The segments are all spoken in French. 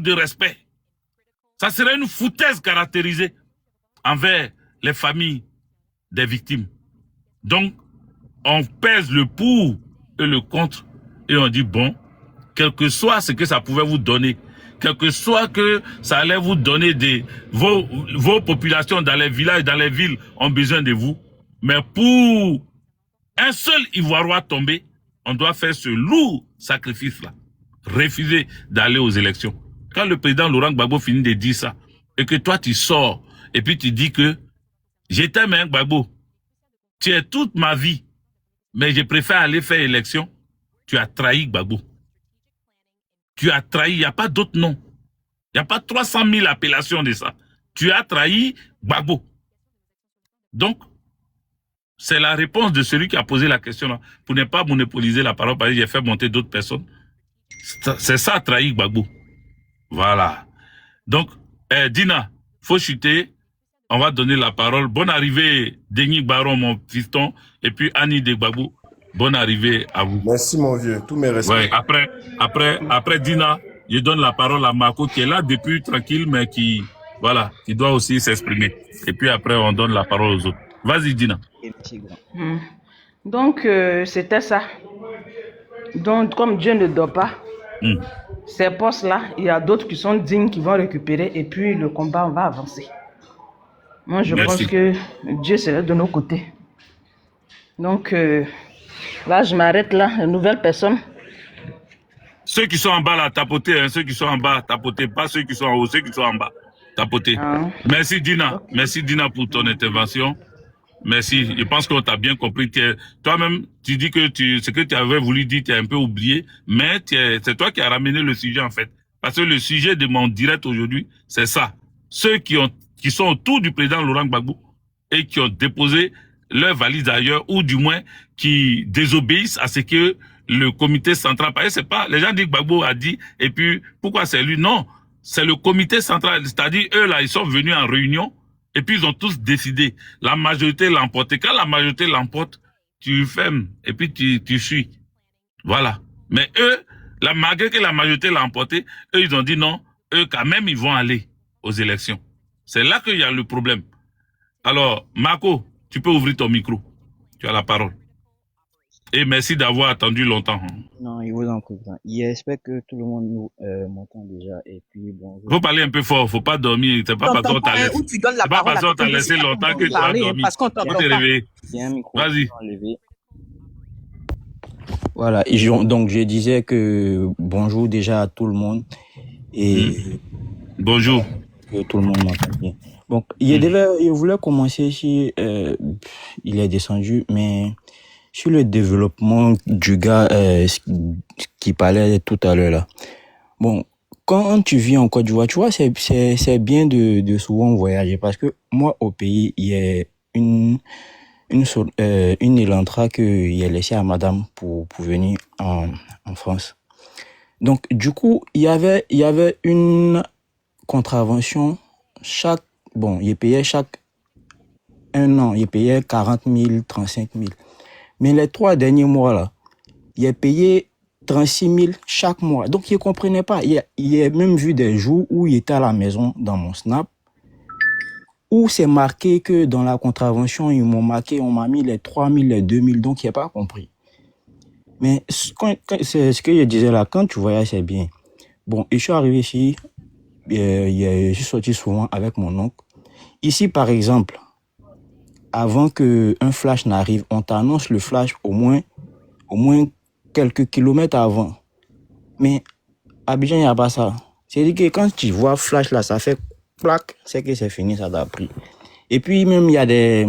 de respect. Ça serait une foutaise caractérisée envers les familles des victimes. Donc, on pèse le pour et le contre et on dit, bon, quel que soit ce que ça pouvait vous donner, quel que soit que ça allait vous donner vos populations dans les villages, dans les villes ont besoin de vous, mais pour un seul Ivoiriois tombé, on doit faire ce lourd sacrifice-là. Refuser d'aller aux élections. Quand le président Laurent Gbagbo finit de dire ça, et que toi tu sors, et puis tu dis que je t'aime, hein, Gbagbo, tu es toute ma vie, mais je préfère aller faire élection, tu as trahi Gbagbo. Tu as trahi, il n'y a pas d'autre nom. Il n'y a pas 300 000 appellations de ça. Tu as trahi Gbagbo. Donc, c'est la réponse de celui qui a posé la question là, pour ne pas monopoliser la parole, parce que j'ai fait monter d'autres personnes. C'est ça, trahir Gbagbo. Voilà. Donc, Dina, faut chuter. On va donner la parole. Bonne arrivée, Denis Baron, mon fiston, et puis Annie de Gbagbo. Bonne arrivée à vous. Merci, mon vieux. Tous mes respects. Ouais, après Dina, je donne la parole à Marco, qui est là depuis tranquille, mais qui doit aussi s'exprimer. Et puis après, on donne la parole aux autres. Vas-y, Dina. Donc, c'était ça. Donc, comme Dieu ne dort pas, ces postes-là, il y a d'autres qui sont dignes, qui vont récupérer, et puis le combat, on va avancer. Moi, je pense que Dieu serait de nos côtés. Donc, là, je m'arrête là. Une nouvelle personne. Ceux qui sont en bas, là, tapotez. Hein. Ceux qui sont en bas, tapotez. Pas ceux qui sont en haut, ceux qui sont en bas, tapotez. Ah. Merci, Dina. Okay. Merci, Dina, pour ton intervention. Merci. Je pense qu'on t'a bien compris. Toi-même, tu dis que ce que tu avais voulu dire, tu as un peu oublié. Mais c'est toi qui as ramené le sujet, en fait. Parce que le sujet de mon direct aujourd'hui, c'est ça. Ceux qui sont autour du président Laurent Gbagbo et qui ont déposé leur valise ailleurs, ou du moins qui désobéissent à ce que le comité central, parce que c'est pas, les gens disent que Gbagbo a dit, et puis pourquoi c'est lui? Non, c'est le comité central, c'est-à-dire eux là, ils sont venus en réunion, et puis ils ont tous décidé. La majorité l'emporte. Et quand la majorité l'emporte, tu fermes, et puis tu suis. Voilà. Mais eux, malgré que la majorité l'a emporté, eux ils ont dit non, eux quand même ils vont aller aux élections. C'est là qu'il y a le problème. Alors, Marco, tu peux ouvrir ton micro. Tu as la parole. Et merci d'avoir attendu longtemps. Non, il vous en prie. J'espère que tout le monde m'entend déjà. Et puis, bon. Faut parler un peu fort. Faut pas dormir. C'est pas parce qu'on t'a laissé. C'est pas parce qu'on t'a laissé longtemps que tu vas dormir. Parce qu'on t'entend pas. Vas-y. Voilà. Donc, je disais que bonjour déjà à tout le monde. Et bonjour. Que tout le monde m'entend bien. Donc, il voulait commencer si il est descendu, mais sur le développement du gars qui parlait tout à l'heure là. Bon, quand tu vis en Côte d'Ivoire, tu vois, c'est bien de souvent voyager parce que moi au pays, il y a une élantra qu'il a laissé à madame pour venir en France. Donc du coup, il y avait une contravention il payait chaque un an, il payait 40 000, 35 000. Mais les 3 derniers mois, là, il a payé 36 000 chaque mois. Donc, il ne comprenait pas. Il a même vu des jours où il était à la maison dans mon Snap, où c'est marqué que dans la contravention, ils m'ont marqué, on m'a mis les 3 000, les 2 000. Donc, il n'a pas compris. Mais c'est ce que je disais là, quand tu voyages, c'est bien. Bon, et je suis arrivé ici, je suis sorti souvent avec mon oncle. Ici, par exemple, avant qu'un flash n'arrive, on t'annonce le flash au moins quelques kilomètres avant. Mais à Abidjan, il n'y a pas ça. C'est-à-dire que quand tu vois flash là, ça fait clac, c'est que c'est fini, ça t'a pris. Et puis même, il y a des,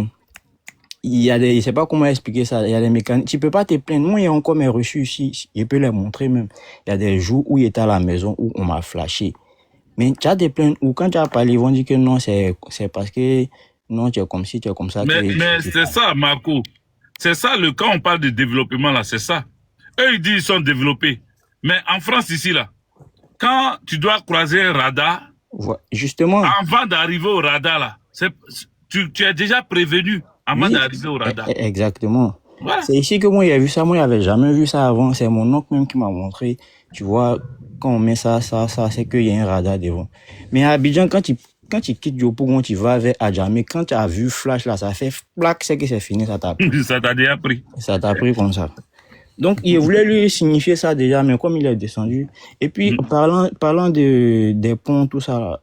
je sais pas comment expliquer ça, il y a des mécaniques. Tu peux pas te plaindre. Moi, il y a encore mes reçus ici, je peux les montrer même. Il y a des jours où il était à la maison, où on m'a flashé. Mais tu as des plaintes où quand tu as parlé, ils vont dire que non, c'est parce que non, tu es comme ci, tu es comme ça. Mais c'est ça, Marco. C'est ça, quand on parle de développement, là, c'est ça. Eux, ils disent qu'ils sont développés. Mais en France, ici, là, quand tu dois croiser un radar, justement, avant d'arriver au radar, là, tu es déjà prévenu avant d'arriver au radar. Exactement. Voilà. C'est ici que moi, j'ai vu ça. Moi, j'avais jamais vu ça avant. C'est mon oncle même qui m'a montré. Tu vois, quand on met ça, c'est qu'il y a un radar devant. Mais à Abidjan, quand tu quittes Yopougon, tu vas vers Adjamé, quand tu as vu Flash là, ça fait plaque, c'est que c'est fini, ça t'a pris. Ça t'a déjà pris. Ça t'a pris comme ça. Donc, il voulait lui signifier ça déjà, mais comme il est descendu. Et puis, parlant des ponts, tout ça,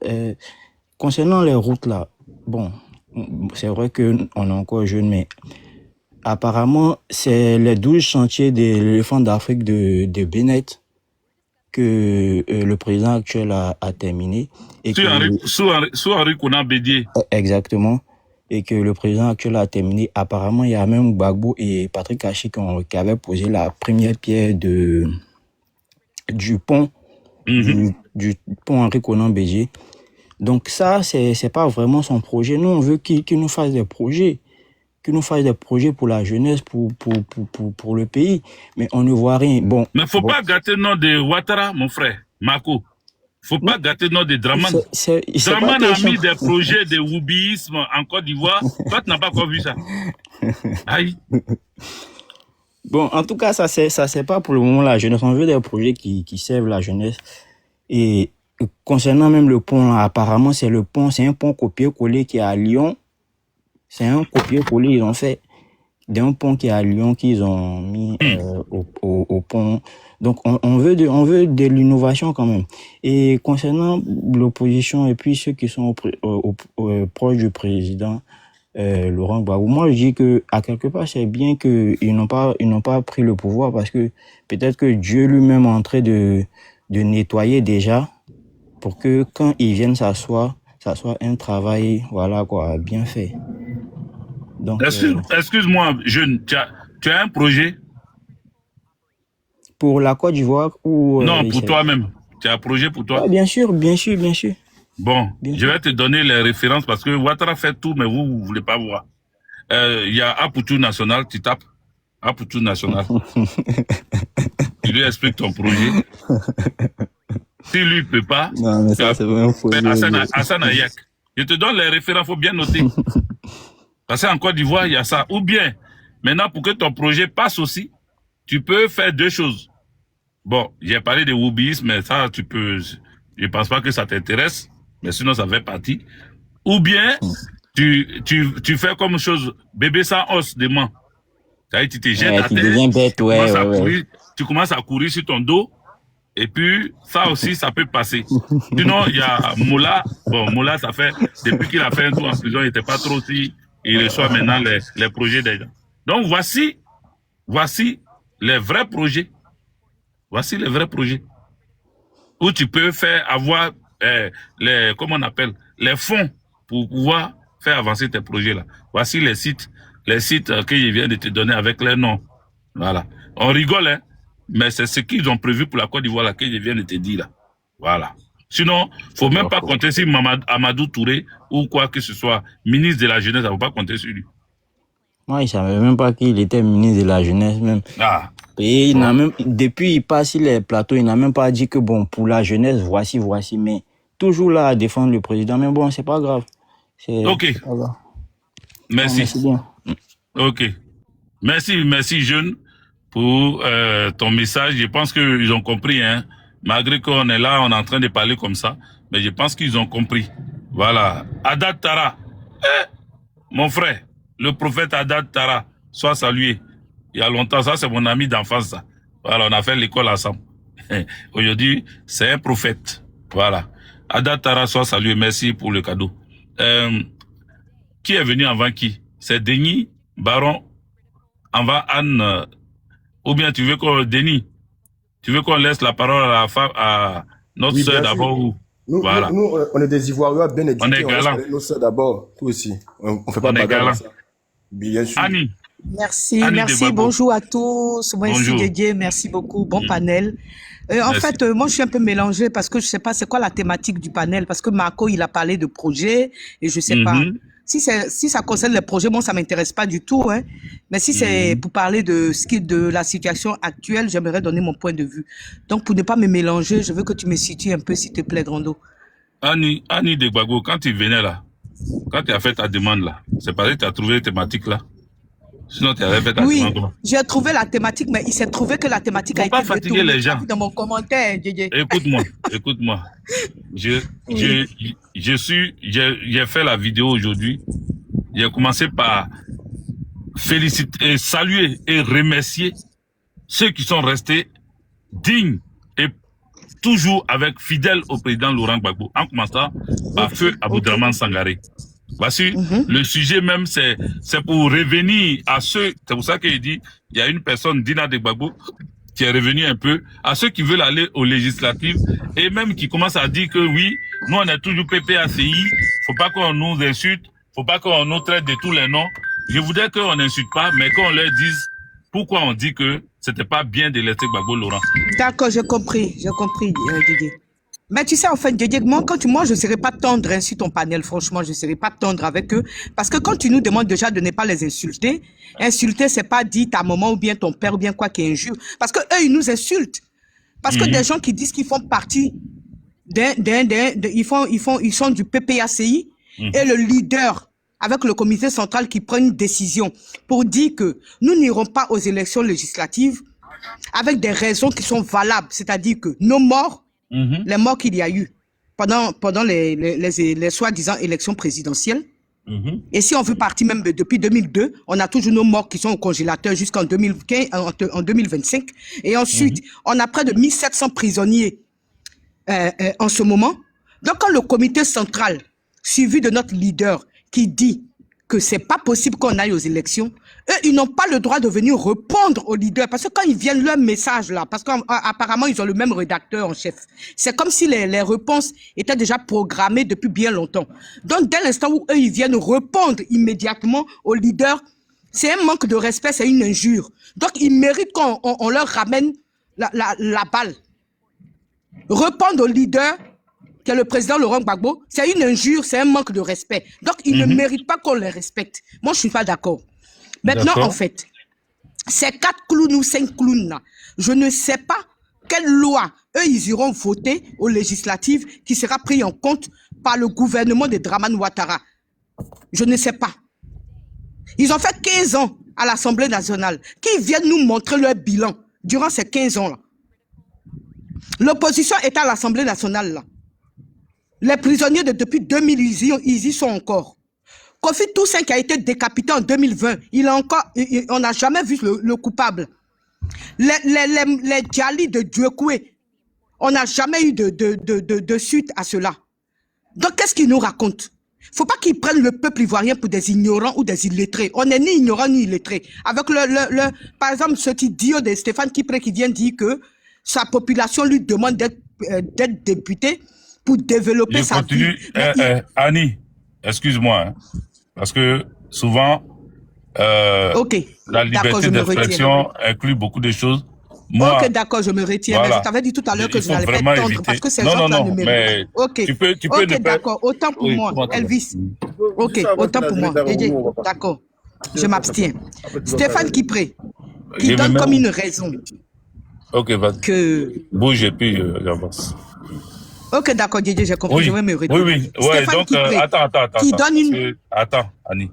concernant les routes là, bon, c'est vrai qu'on est encore jeune, mais apparemment, c'est les 12 chantiers de l'éléphant d'Afrique de Bennett que le président actuel a terminé. Et sous Henri Konan Bédié. Exactement. Et que le président actuel a terminé. Apparemment, il y a même Gbagbo et Patrick Hachi qui avaient posé la première pierre du pont, du pont Henri Konan Bédié. Donc ça, c'est pas vraiment son projet. Nous, on veut qu'il nous fasse des projets. Qu'il nous fasse des projets pour la jeunesse, pour le pays. Mais on ne voit rien. Bon. Mais faut pas gâter le nom de Ouattara, mon frère, Mako. Faut pas gâter le nom de Draman. Draman a mis des projets de wubisme en Côte d'Ivoire. Toi, tu n'as pas encore vu ça. Aïe. Bon, en tout cas, ça c'est pas pour le moment la jeunesse. On veut des projets qui servent la jeunesse. Et concernant même le pont, là, apparemment, c'est un pont copié-collé qui est à Lyon. C'est un copier-coller, ils ont fait d'un pont qui est à Lyon qu'ils ont mis au pont. Donc on veut de l'innovation quand même. Et concernant l'opposition et puis ceux qui sont proches du président Laurent Gbagbo, moi je dis que à quelque part c'est bien qu'ils n'ont pas pris le pouvoir parce que peut-être que Dieu lui-même est en train de nettoyer déjà pour que quand ils viennent s'asseoir, ça soit un travail, voilà quoi, bien fait. Donc, excuse-moi, jeune, tu as un projet? Pour la Côte d'Ivoire ou... non, pour toi-même. Tu as un projet pour toi? Ah, bien sûr. Bon, je vais te donner les références parce que Ouattara fait tout, mais vous voulez pas voir. Il y a Apoutou National, tu tapes. Apoutou National. Tu lui expliques ton projet. Si lui ne peut pas, non, mais ça, c'est vraiment faux. Hassan Ayak. Je te donne les références, il faut bien noter. Parce qu'en Côte d'Ivoire, il y a ça. Ou bien, maintenant, pour que ton projet passe aussi, tu peux faire deux choses. Bon, j'ai parlé de wubisme, mais ça, tu peux... Je pense pas que ça t'intéresse, mais sinon, ça fait partie. Ou bien, tu fais comme chose, bébé sans os de main. Tu te jettes à terre, deviens bête, tu commences à courir sur ton dos, et puis, ça aussi, ça peut passer. Sinon, il y a Moula. Bon, Moula, ça fait, depuis qu'il a fait un tour en prison, il n'était pas trop si, il reçoit maintenant les projets des gens. Donc, voici les vrais projets. Voici les vrais projets. Où tu peux avoir comment on appelle, les fonds pour pouvoir faire avancer tes projets là. Voici les sites que je viens de te donner avec les noms. Voilà. On rigole, hein. Mais c'est ce qu'ils ont prévu pour la Côte d'Ivoire là que je viens de te dire là. Voilà. Sinon, faut même pas compter sur Amadou Touré ou quoi que ce soit, ministre de la jeunesse, ça faut pas compter sur lui. Moi, il savait même pas qu'il était ministre de la jeunesse même. Ah. Et il n'a même, depuis il passe sur les plateaux, il n'a même pas dit que bon, pour la jeunesse, voici, mais toujours là à défendre le président. Mais bon, c'est pas grave. Ok. Pas grave. Merci. Merci bien. Ok. Merci jeune pour ton message. Je pense qu'ils ont compris, hein. Malgré qu'on est là, on est en train de parler comme ça, mais je pense qu'ils ont compris. Voilà. Haddad Tara. Mon frère, le prophète Haddad Tara, sois salué. Il y a longtemps, ça c'est mon ami d'enfance. Ça. Voilà, on a fait l'école ensemble. Aujourd'hui, c'est un prophète. Voilà. Haddad Tara, sois salué. Merci pour le cadeau. Qui est venu avant qui? C'est Denis, Baron, avant Anne. Ou bien tu veux qu'on laisse la parole à la femme, à notre sœur d'abord ou... Nous, on est des Ivoiriens bien éduqués. On est galants. Nos sœurs d'abord, tout aussi. On fait pas bagarre. Bien sûr. Annie. Merci, Annie merci. Bonjour à tous. Moi, ici Didier. Merci beaucoup. Bon panel. En fait, moi, je suis un peu mélangée parce que je sais pas c'est quoi la thématique du panel. Parce que Marco, il a parlé de projet et je sais pas. Si ça concerne les projets, moi, ça m'intéresse pas du tout, hein. Mais si c'est pour parler de la situation actuelle, j'aimerais donner mon point de vue. Donc, pour ne pas me mélanger, je veux que tu me situes un peu, s'il te plaît, Grando. Annie de Gbagbo, quand tu venais là, quand tu as fait ta demande là, c'est parce que tu as trouvé les thématiques là. Sinon, tu avais fait ta Oui, demande. j'ai trouvé la thématique, mais il s'est trouvé que la thématique a Faut pas été fatiguer les gens. dans mon commentaire, Djé. Écoute-moi, écoute-moi. J'ai fait la vidéo aujourd'hui. J'ai commencé par féliciter, saluer et remercier ceux qui sont restés dignes et toujours avec fidèles au président Laurent Gbagbo, en commençant par Feu Aboudraman Sangaré. Voici, le sujet même, c'est pour revenir à ceux, c'est pour ça qu'il dit, il y a une personne, Dina de Gbagbo, qui est revenue un peu, à ceux qui veulent aller aux législatives, et même qui commencent à dire que oui, nous on est toujours PPACI, faut pas qu'on nous insulte, faut pas qu'on nous traite de tous les noms. Je voudrais qu'on n'insulte pas, mais qu'on leur dise pourquoi on dit que c'était pas bien de laisser Gbagbo Laurent. D'accord, j'ai compris, Didier. Mais tu sais, en fait, Didier, moi, je ne serais pas tendre ainsi ton panel, franchement, je ne serais pas tendre avec eux. Parce que quand tu nous demandes déjà de ne pas les insulter, c'est pas dire ta maman ou bien ton père ou bien quoi qui injure. Parce que eux, ils nous insultent. Parce que des gens qui disent qu'ils font partie ils sont du PPACI et le leader avec le comité central qui prend une décision pour dire que nous n'irons pas aux élections législatives avec des raisons qui sont valables. C'est-à-dire que nos morts, les morts qu'il y a eu pendant les soi-disant élections présidentielles. Et si on veut partir même depuis 2002, on a toujours nos morts qui sont au congélateur jusqu'en 2025. Et ensuite, on a près de 1700 prisonniers en ce moment. Donc, quand le comité central, suivi de notre leader, qui dit que c'est pas possible qu'on aille aux élections, eux, ils n'ont pas le droit de venir répondre aux leaders. Parce que quand ils viennent leur message là, parce qu'apparemment, ils ont le même rédacteur en chef. C'est comme si les réponses étaient déjà programmées depuis bien longtemps. Donc, dès l'instant où eux, ils viennent répondre immédiatement aux leaders, c'est un manque de respect, c'est une injure. Donc, ils méritent qu'on leur ramène la balle. Répondre aux leaders, qui est le président Laurent Gbagbo, c'est une injure, c'est un manque de respect. Donc, ils ne méritent pas qu'on les respecte. Moi, je ne suis pas d'accord. Maintenant, en fait, ces 4 clowns ou 5 clowns là, je ne sais pas quelle loi, eux, ils iront voter aux législatives qui sera prise en compte par le gouvernement de Dramane Ouattara. Je ne sais pas. Ils ont fait 15 ans à l'Assemblée nationale. Qui viennent nous montrer leur bilan durant ces 15 ans-là. L'opposition est à l'Assemblée nationale, là. Les prisonniers depuis 2000, ils y sont encore. Kofi Toussaint qui a été décapité en 2020, on n'a jamais vu le coupable. Les Djali de Dieucoué, on n'a jamais eu de suite à cela. Donc, qu'est-ce qu'ils nous racontent? Il ne faut pas qu'ils prennent le peuple ivoirien pour des ignorants ou des illettrés. On n'est ni ignorants ni illettrés. Avec par exemple, ce petit dio de Stéphane Kipré qui vient dire que sa population lui demande d'être député pour développer sa vie. Annie, excuse-moi, hein, parce que souvent, la liberté d'expression inclut beaucoup de choses. Moi, ok, d'accord, je me retire. Voilà. Mais je t'avais dit tout à l'heure que je n'allais pas tendre parce que ces gens-là ne méritent pas. Ok, tu peux d'accord, autant pour moi, Elvis. Ok, autant pour moi. D'accord, je m'abstiens. Stéphane Kipré, qui donne comme une raison. Ok, vas-y. Bouge et puis j'avance. Ok, d'accord, Didier, j'ai compris. Oui. Je vais me retirer. Oui. Ouais, donc, Kipré, attends. qui donne une... Attends, Annie.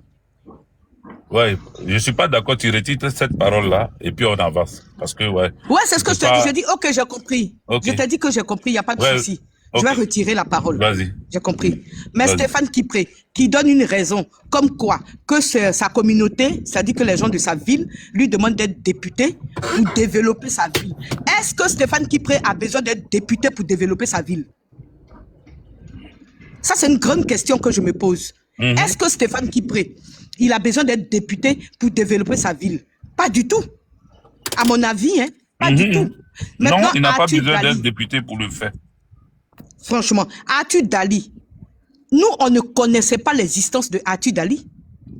Ouais, je suis pas d'accord, tu retires cette parole-là et puis on avance. Parce que, ouais. Ouais, c'est ce que je te dis. Je dis, ok, j'ai compris. Okay. Je t'ai dit que j'ai compris, il n'y a pas de souci. Je vais retirer la parole. Vas-y. J'ai compris. Mais Stéphane Kipré, qui donne une raison, comme quoi, que sa communauté, c'est-à-dire que les gens de sa ville, lui demandent d'être député pour développer sa ville. Est-ce que Stéphane Kipré a besoin d'être député pour développer sa ville? Ça, c'est une grande question que je me pose. Est-ce que Stéphane Kipré, il a besoin d'être député pour développer sa ville? Pas du tout. À mon avis, hein, pas du tout. Maintenant, non, il n'a pas besoin d'être député pour le faire. Franchement, Arthur Dali, nous, on ne connaissait pas l'existence de Arthur Dali.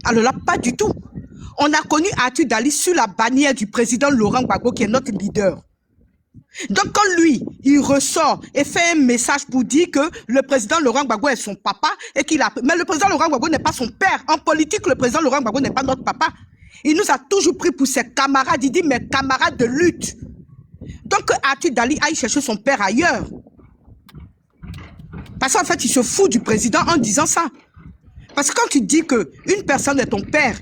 Alors là, pas du tout. On a connu Arthur Dali sur la bannière du président Laurent Gbagbo, qui est notre leader. Donc, quand lui, il ressort et fait un message pour dire que le président Laurent Gbagbo est son papa et qu'il a... Mais le président Laurent Gbagbo n'est pas son père. En politique, le président Laurent Gbagbo n'est pas notre papa. Il nous a toujours pris pour ses camarades. Il dit, mes camarades de lutte. Donc, Arthur Dali aille chercher son père ailleurs. Parce qu'en fait, il se fout du président en disant ça. Parce que quand tu dis qu'une personne est ton père,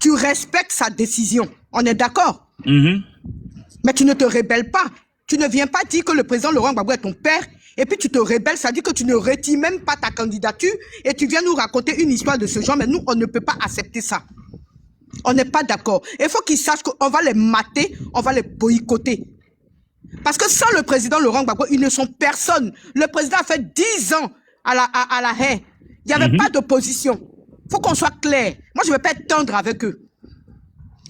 tu respectes sa décision. On est d'accord? Mais tu ne te rebelles pas. Tu ne viens pas dire que le président Laurent Gbagbo est ton père et puis tu te rebelles, ça dit que tu ne retires même pas ta candidature et tu viens nous raconter une histoire de ce genre, mais nous, on ne peut pas accepter ça. On n'est pas d'accord. Il faut qu'ils sachent qu'on va les mater, on va les boycotter. Parce que sans le président Laurent Gbagbo, ils ne sont personne. Le président a fait 10 ans à la haie. Il n'y avait pas d'opposition. Il faut qu'on soit clair. Moi, je ne vais pas être tendre avec eux.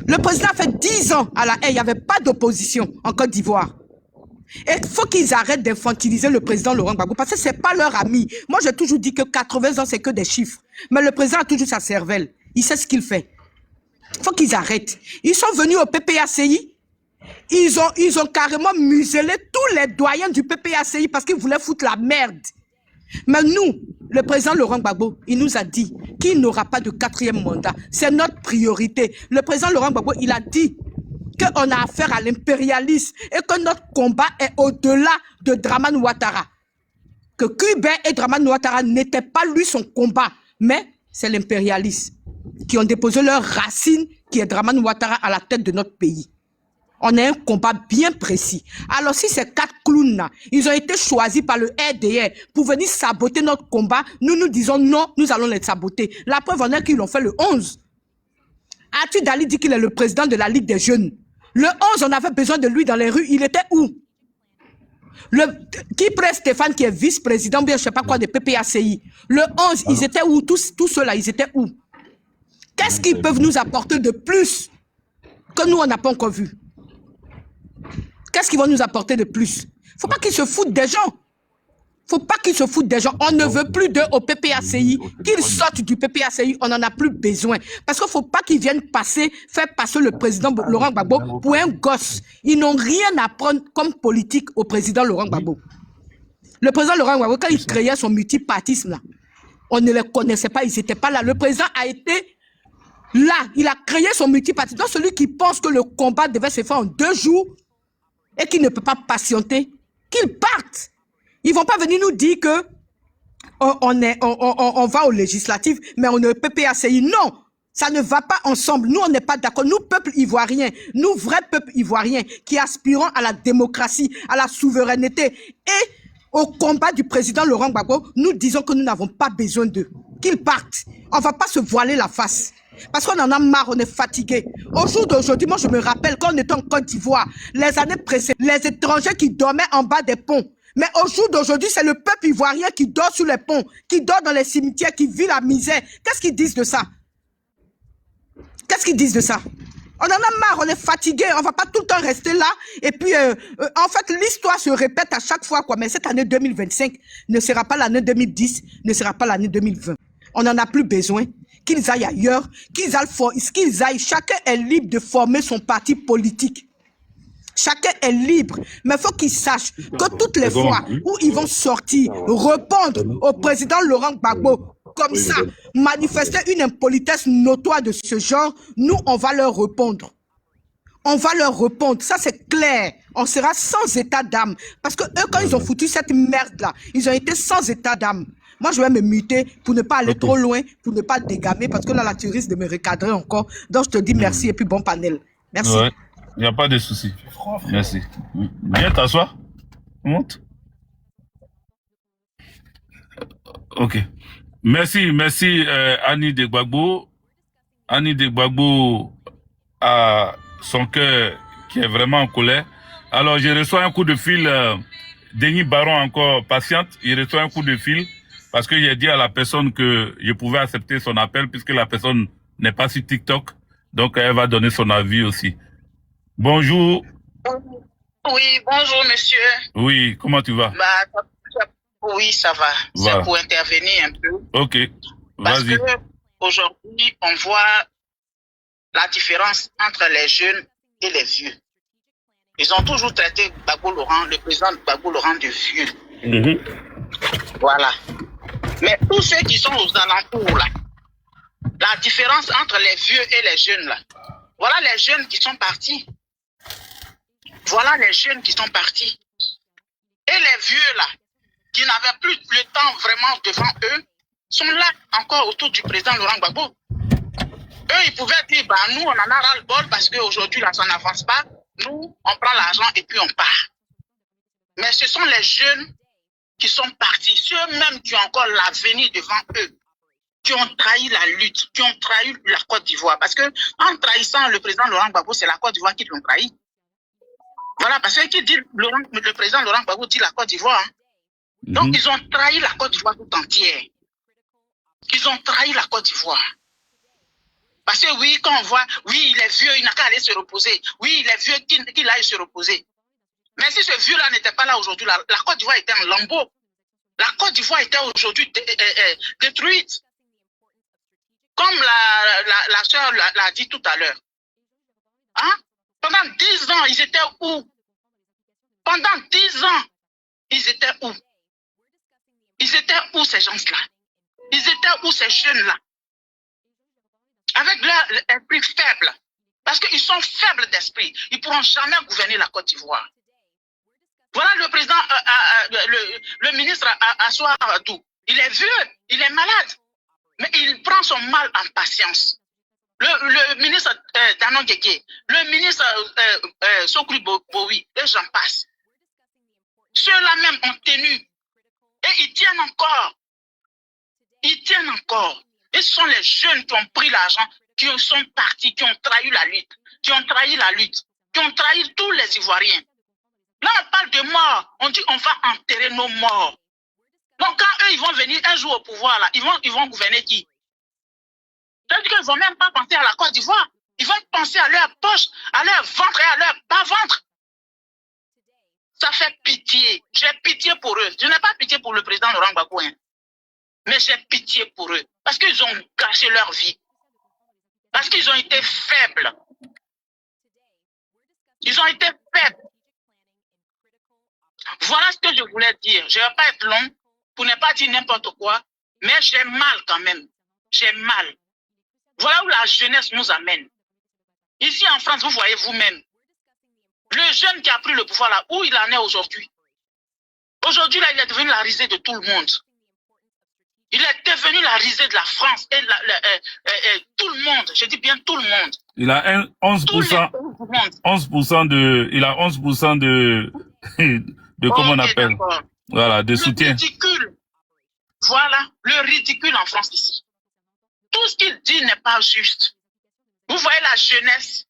Le président a fait 10 ans à la haie. Il n'y avait pas d'opposition en Côte d'Ivoire. Et il faut qu'ils arrêtent d'infantiliser le président Laurent Gbagbo parce que ce n'est pas leur ami. Moi, j'ai toujours dit que 80 ans, c'est que des chiffres. Mais le président a toujours sa cervelle. Il sait ce qu'il fait. Il faut qu'ils arrêtent. Ils sont venus au PPACI. Ils ont carrément muselé tous les doyens du PPACI parce qu'ils voulaient foutre la merde. Mais nous, le président Laurent Gbagbo, il nous a dit qu'il n'aura pas de 4e mandat. C'est notre priorité. Le président Laurent Gbagbo, il a dit qu'on a affaire à l'impérialisme et que notre combat est au-delà de Dramane Ouattara. Que Cuba et Dramane Ouattara n'étaient pas lui son combat, mais c'est l'impérialisme qui ont déposé leurs racines, qui est Dramane Ouattara à la tête de notre pays. On a un combat bien précis. Alors si ces 4 clowns-là, ils ont été choisis par le RDR pour venir saboter notre combat, nous disons non, nous allons les saboter. La preuve en est qu'ils l'ont fait le 11. Arthur Dali dit qu'il est le président de la Ligue des Jeunes. Le 11, on avait besoin de lui dans les rues. Il était où? Kipré Stéphane, qui est vice-président, bien je ne sais pas quoi, de PPACI. Le 11, ils étaient où? Tous ceux-là, ils étaient où? Qu'est-ce qu'ils peuvent nous apporter de plus que nous, on n'a pas encore vu? Qu'est-ce qu'ils vont nous apporter de plus? Il ne faut pas qu'ils se foutent des gens. Il ne faut pas qu'ils se foutent des gens. On ne veut plus d'eux au PPACI. Qu'ils sortent du PPACI, on n'en a plus besoin. Parce qu'il ne faut pas qu'ils viennent faire passer le président Laurent Gbagbo pour un gosse. Ils n'ont rien à prendre comme politique au président Laurent Gbagbo. Le président Laurent Gbagbo, quand il créait son multipartisme, là, on ne les connaissait pas, ils n'étaient pas là. Le président a été là, il a créé son multipartisme. Donc celui qui pense que le combat devait se faire en 2 jours et qui ne peut pas patienter, qu'il parte. Ils ne vont pas venir nous dire que on va aux législatives, mais on est au PPACI. Non, ça ne va pas ensemble. Nous, on n'est pas d'accord. Nous, peuple ivoirien, nous, vrais peuples ivoiriens, qui aspirons à la démocratie, à la souveraineté et au combat du président Laurent Gbagbo, nous disons que nous n'avons pas besoin d'eux. Qu'ils partent. On ne va pas se voiler la face. Parce qu'on en a marre, on est fatigué. Au jour d'aujourd'hui, moi je me rappelle quand on était en Côte d'Ivoire, les années précédentes, les étrangers qui dormaient en bas des ponts. Mais au jour d'aujourd'hui, c'est le peuple ivoirien qui dort sur les ponts, qui dort dans les cimetières, qui vit la misère. Qu'est-ce qu'ils disent de ça? Qu'est-ce qu'ils disent de ça? On en a marre, on est fatigué, on ne va pas tout le temps rester là. Et puis, en fait, l'histoire se répète à chaque fois, quoi. Mais cette année 2025 ne sera pas l'année 2010, ne sera pas l'année 2020. On n'en a plus besoin. Qu'ils aillent ailleurs, qu'ils aillent, chacun est libre de former son parti politique. Chacun est libre, mais il faut qu'ils sachent que toutes les fois où ils vont sortir, répondre au président Laurent Gbagbo, comme ça, manifester une impolitesse notoire de ce genre, nous, on va leur répondre. On va leur répondre, ça c'est clair. On sera sans état d'âme. Parce que eux, quand ils ont foutu cette merde-là, ils ont été sans état d'âme. Moi, je vais me muter pour ne pas aller trop loin, pour ne pas dégamer, parce que là, tu risques de me recadrer encore. Donc, je te dis merci et puis bon panel. Merci. Ouais, il n'y a pas de souci. Merci. Viens t'asseoir. Monte. Ok. Merci, Annie de Gbagbo. Annie de Gbagbo a son cœur qui est vraiment en colère. Alors, je reçois un coup de fil. Denis Baron encore patiente. Il reçoit un coup de fil. Parce que j'ai dit à la personne que je pouvais accepter son appel puisque la personne n'est pas sur TikTok. Donc, elle va donner son avis aussi. Bonjour. Oui, bonjour, monsieur. Oui, comment tu vas? Oui, ça va. Voilà. C'est pour intervenir un peu. Ok, parce vas-y. que aujourd'hui, on voit la différence entre les jeunes et les vieux. Ils ont toujours traité Gbagbo Laurent, le président Gbagbo Laurent de vieux. Voilà. Mais tous ceux qui sont aux alentours, là, la différence entre les vieux et les jeunes, là, voilà les jeunes qui sont partis. Voilà les jeunes qui sont partis. Et les vieux, là, qui n'avaient plus le temps vraiment devant eux, sont là encore autour du président Laurent Gbagbo. Eux, ils pouvaient dire, bah, nous, on en a ras-le-bol parce qu'aujourd'hui, là, ça n'avance pas. Nous, on prend l'argent et puis on part. Mais ce sont les jeunes qui sont partis, ceux-mêmes qui ont encore l'avenir devant eux, qui ont trahi la lutte, qui ont trahi la Côte d'Ivoire. Parce que en trahissant le président Laurent Gbagbo, c'est la Côte d'Ivoire qui l'ont trahi. Voilà, parce que qui dit le président Laurent Gbagbo dit la Côte d'Ivoire. Hein. Donc, ils ont trahi la Côte d'Ivoire tout entière. Ils ont trahi la Côte d'Ivoire. Parce que oui, quand on voit, oui, il est vieux, il n'a qu'à aller se reposer. Oui, il est vieux, qu'il aille se reposer. Mais si ce vieux-là n'était pas là aujourd'hui, la Côte d'Ivoire était en lambeaux. La Côte d'Ivoire était aujourd'hui détruite. Comme la sœur l'a dit tout à l'heure. Hein? Pendant 10 ans, ils étaient où? Pendant 10 ans, ils étaient où? Ils étaient où ces gens-là? Ils étaient où ces jeunes-là? Avec leur esprit faible. Parce qu'ils sont faibles d'esprit. Ils ne pourront jamais gouverner la Côte d'Ivoire. Voilà le président, le ministre Assoir Adou. Il est vieux, il est malade. Mais il prend son mal en patience. Le ministre Danon Guégué, le ministre Sokri Bowi, et j'en passe. Ceux-là même ont tenu. Et ils tiennent encore. Ils tiennent encore. Et ce sont les jeunes qui ont pris l'argent, qui sont partis, qui ont trahi la lutte, qui ont trahi la lutte, qui ont trahi tous les Ivoiriens. Là, on parle de mort. On dit on va enterrer nos morts. Donc, quand eux, ils vont venir un jour au pouvoir, là, ils vont gouverner qui? C'est-à-dire qu'ils ne vont même pas penser à la Côte d'Ivoire. Ils vont penser à leur poche, à leur ventre et à leur bas-ventre. Ça fait pitié. J'ai pitié pour eux. Je n'ai pas pitié pour le président Laurent Gbagbo, hein. Mais j'ai pitié pour eux. Parce qu'ils ont gâché leur vie. Parce qu'ils ont été faibles. Ils ont été faibles. Voilà ce que je voulais dire. Je ne vais pas être long pour ne pas dire n'importe quoi, mais j'ai mal quand même. J'ai mal. Voilà où la jeunesse nous amène. Ici en France, vous voyez vous-même. Le jeune qui a pris le pouvoir là, où il en est aujourd'hui? Aujourd'hui, là, il est devenu la risée de tout le monde. Il est devenu la risée de la France et tout le monde. Je dis bien tout le monde. Il a 11%, 11% de, il a 11% de comment on appelle? Voilà, de soutien. Le ridicule. Voilà, le ridicule en France ici. Tout ce qu'il dit n'est pas juste. Vous voyez la jeunesse.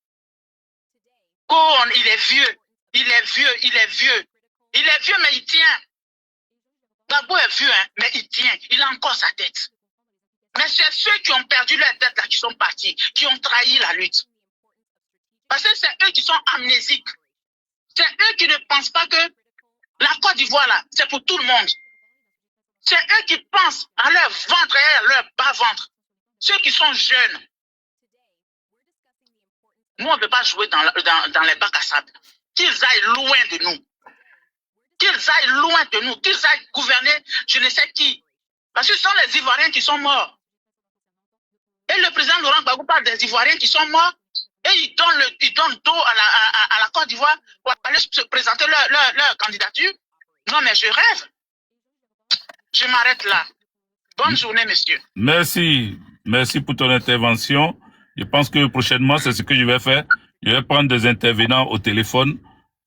Oh, il est vieux. Il est vieux, il est vieux. Il est vieux, mais il tient. Gbagbo est vieux, hein, mais il tient. Il a encore sa tête. Mais c'est ceux qui ont perdu leur tête là qui sont partis, qui ont trahi la lutte. Parce que c'est eux qui sont amnésiques. C'est eux qui ne pensent pas que la Côte d'Ivoire là, c'est pour tout le monde. C'est eux qui pensent à leur ventre et à leur bas-ventre. Ceux qui sont jeunes. Nous, on ne peut pas jouer dans les bacs à sable. Qu'ils aillent loin de nous. Qu'ils aillent loin de nous. Qu'ils aillent gouverner je ne sais qui. Parce que ce sont les Ivoiriens qui sont morts. Et le président Laurent Gbagbo parle des Ivoiriens qui sont morts. Et ils donnent dos à la Côte d'Ivoire pour aller se présenter leur candidature. Non, mais je rêve. Je m'arrête là. Bonne journée, monsieur. Merci. Merci pour ton intervention. Je pense que prochainement, c'est ce que je vais faire. Je vais prendre des intervenants au téléphone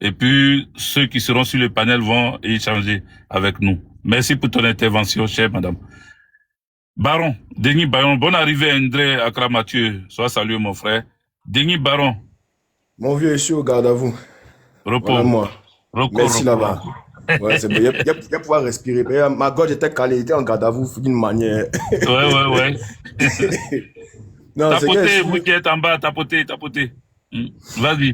et puis ceux qui seront sur le panel vont échanger avec nous. Merci pour ton intervention, chère madame. Baron, Denis Baron, bonne arrivée André Accra Mathieu. Sois salué, mon frère. Denis Baron. Mon vieux, je suis au garde à vous. Repos. Voilà moi. Merci là-bas. Ouais, c'est bon. Il y a pouvoir respirer. Ma gorge était calée, il était en garde à vous d'une manière. Ouais. Non, tapoter, vous qui êtes en bas, tapoter. Vas-y.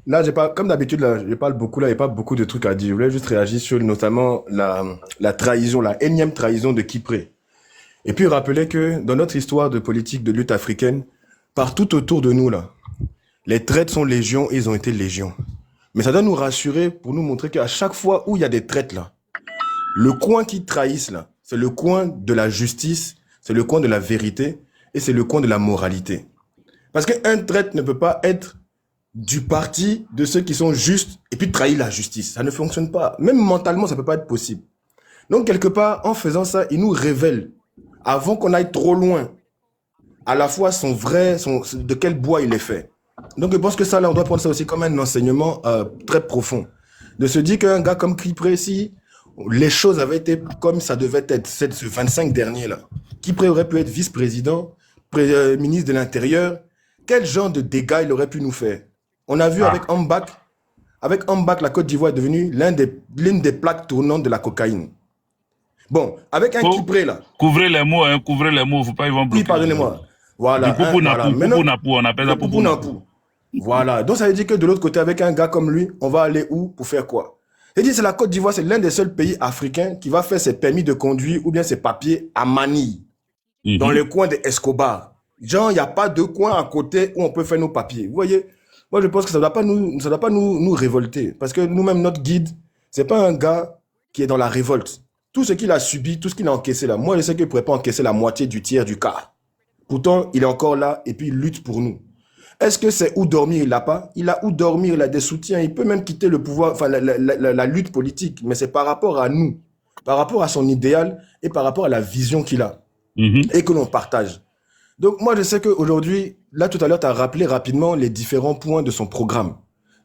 Là, comme d'habitude, là, je parle beaucoup, là, il n'y a pas beaucoup de trucs à dire. Je voulais juste réagir sur notamment la trahison, la énième trahison de Kipré. Et puis rappeler que dans notre histoire de politique de lutte africaine, partout autour de nous, là, les traites sont légion et ils ont été légion. Mais ça doit nous rassurer pour nous montrer qu'à chaque fois où il y a des traites, là, le coin qui trahissent, là, c'est le coin de la justice, c'est le coin de la vérité et c'est le coin de la moralité. Parce qu'un traître ne peut pas être du parti de ceux qui sont justes et puis trahir la justice. Ça ne fonctionne pas. Même mentalement, ça ne peut pas être possible. Donc, quelque part, en faisant ça, il nous révèle, avant qu'on aille trop loin, à la fois de quel bois il est fait. Donc je pense que ça, là, on doit prendre ça aussi comme un enseignement très profond. De se dire qu'un gars comme Kipré, si les choses avaient été comme ça devait être, ce 25 dernier là, Kipré aurait pu être vice-président, ministre de l'Intérieur, quel genre de dégâts il aurait pu nous faire? On a vu avec Ambak, la Côte d'Ivoire est devenue l'une des plaques tournantes de la cocaïne. Bon, avec un Kipré là. Couvrez les mots, faut pas y vont bloquer. Oui, pardonnez-moi. Voilà. On appelle ça Poupou-Napou. Voilà. Donc ça veut dire que de l'autre côté, avec un gars comme lui, on va aller où pour faire quoi? C'est la Côte d'Ivoire, c'est l'un des seuls pays africains qui va faire ses permis de conduire ou bien ses papiers à Manille, dans le coin de Escobar. Genre, il n'y a pas de coin à côté où on peut faire nos papiers. Vous voyez? Moi, je pense que ça ne doit pas nous révolter. Parce que nous-mêmes, notre guide, c'est pas un gars qui est dans la révolte. Tout ce qu'il a subi, tout ce qu'il a encaissé là, moi, je sais qu'il ne pourrait pas encaisser la moitié du tiers du quart. Pourtant, il est encore là et puis il lutte pour nous. Est-ce que c'est où dormir? Il l'a pas. Il a où dormir, il a des soutiens. Il peut même quitter le pouvoir, enfin la lutte politique. Mais c'est par rapport à nous, par rapport à son idéal et par rapport à la vision qu'il a et que l'on partage. Donc moi, je sais qu'aujourd'hui, là tout à l'heure, tu as rappelé rapidement les différents points de son programme,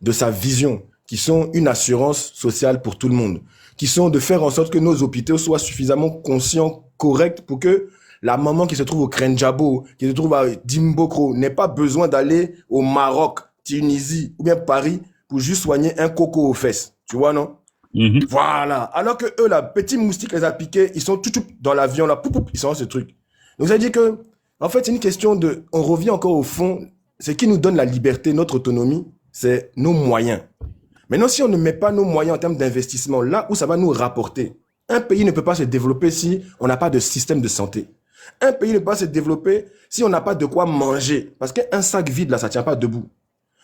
de sa vision, qui sont une assurance sociale pour tout le monde, qui sont de faire en sorte que nos hôpitaux soient suffisamment conscients, corrects, pour que la maman qui se trouve au Krenjabo, qui se trouve à Dimbokro, n'ait pas besoin d'aller au Maroc, Tunisie ou bien Paris pour juste soigner un coco aux fesses. Tu vois, non? Voilà. Alors que eux, là, petit moustique les a piqués, ils sont tout dans l'avion, là, ils sont dans ce truc. Donc ça dit que, en fait, c'est une question de, on revient encore au fond, ce qui nous donne la liberté, notre autonomie, c'est nos moyens. Maintenant, si on ne met pas nos moyens en termes d'investissement, là où ça va nous rapporter, un pays ne peut pas se développer si on n'a pas de système de santé. Un pays ne peut pas se développer si on n'a pas de quoi manger. Parce qu'un sac vide, là, ça ne tient pas debout.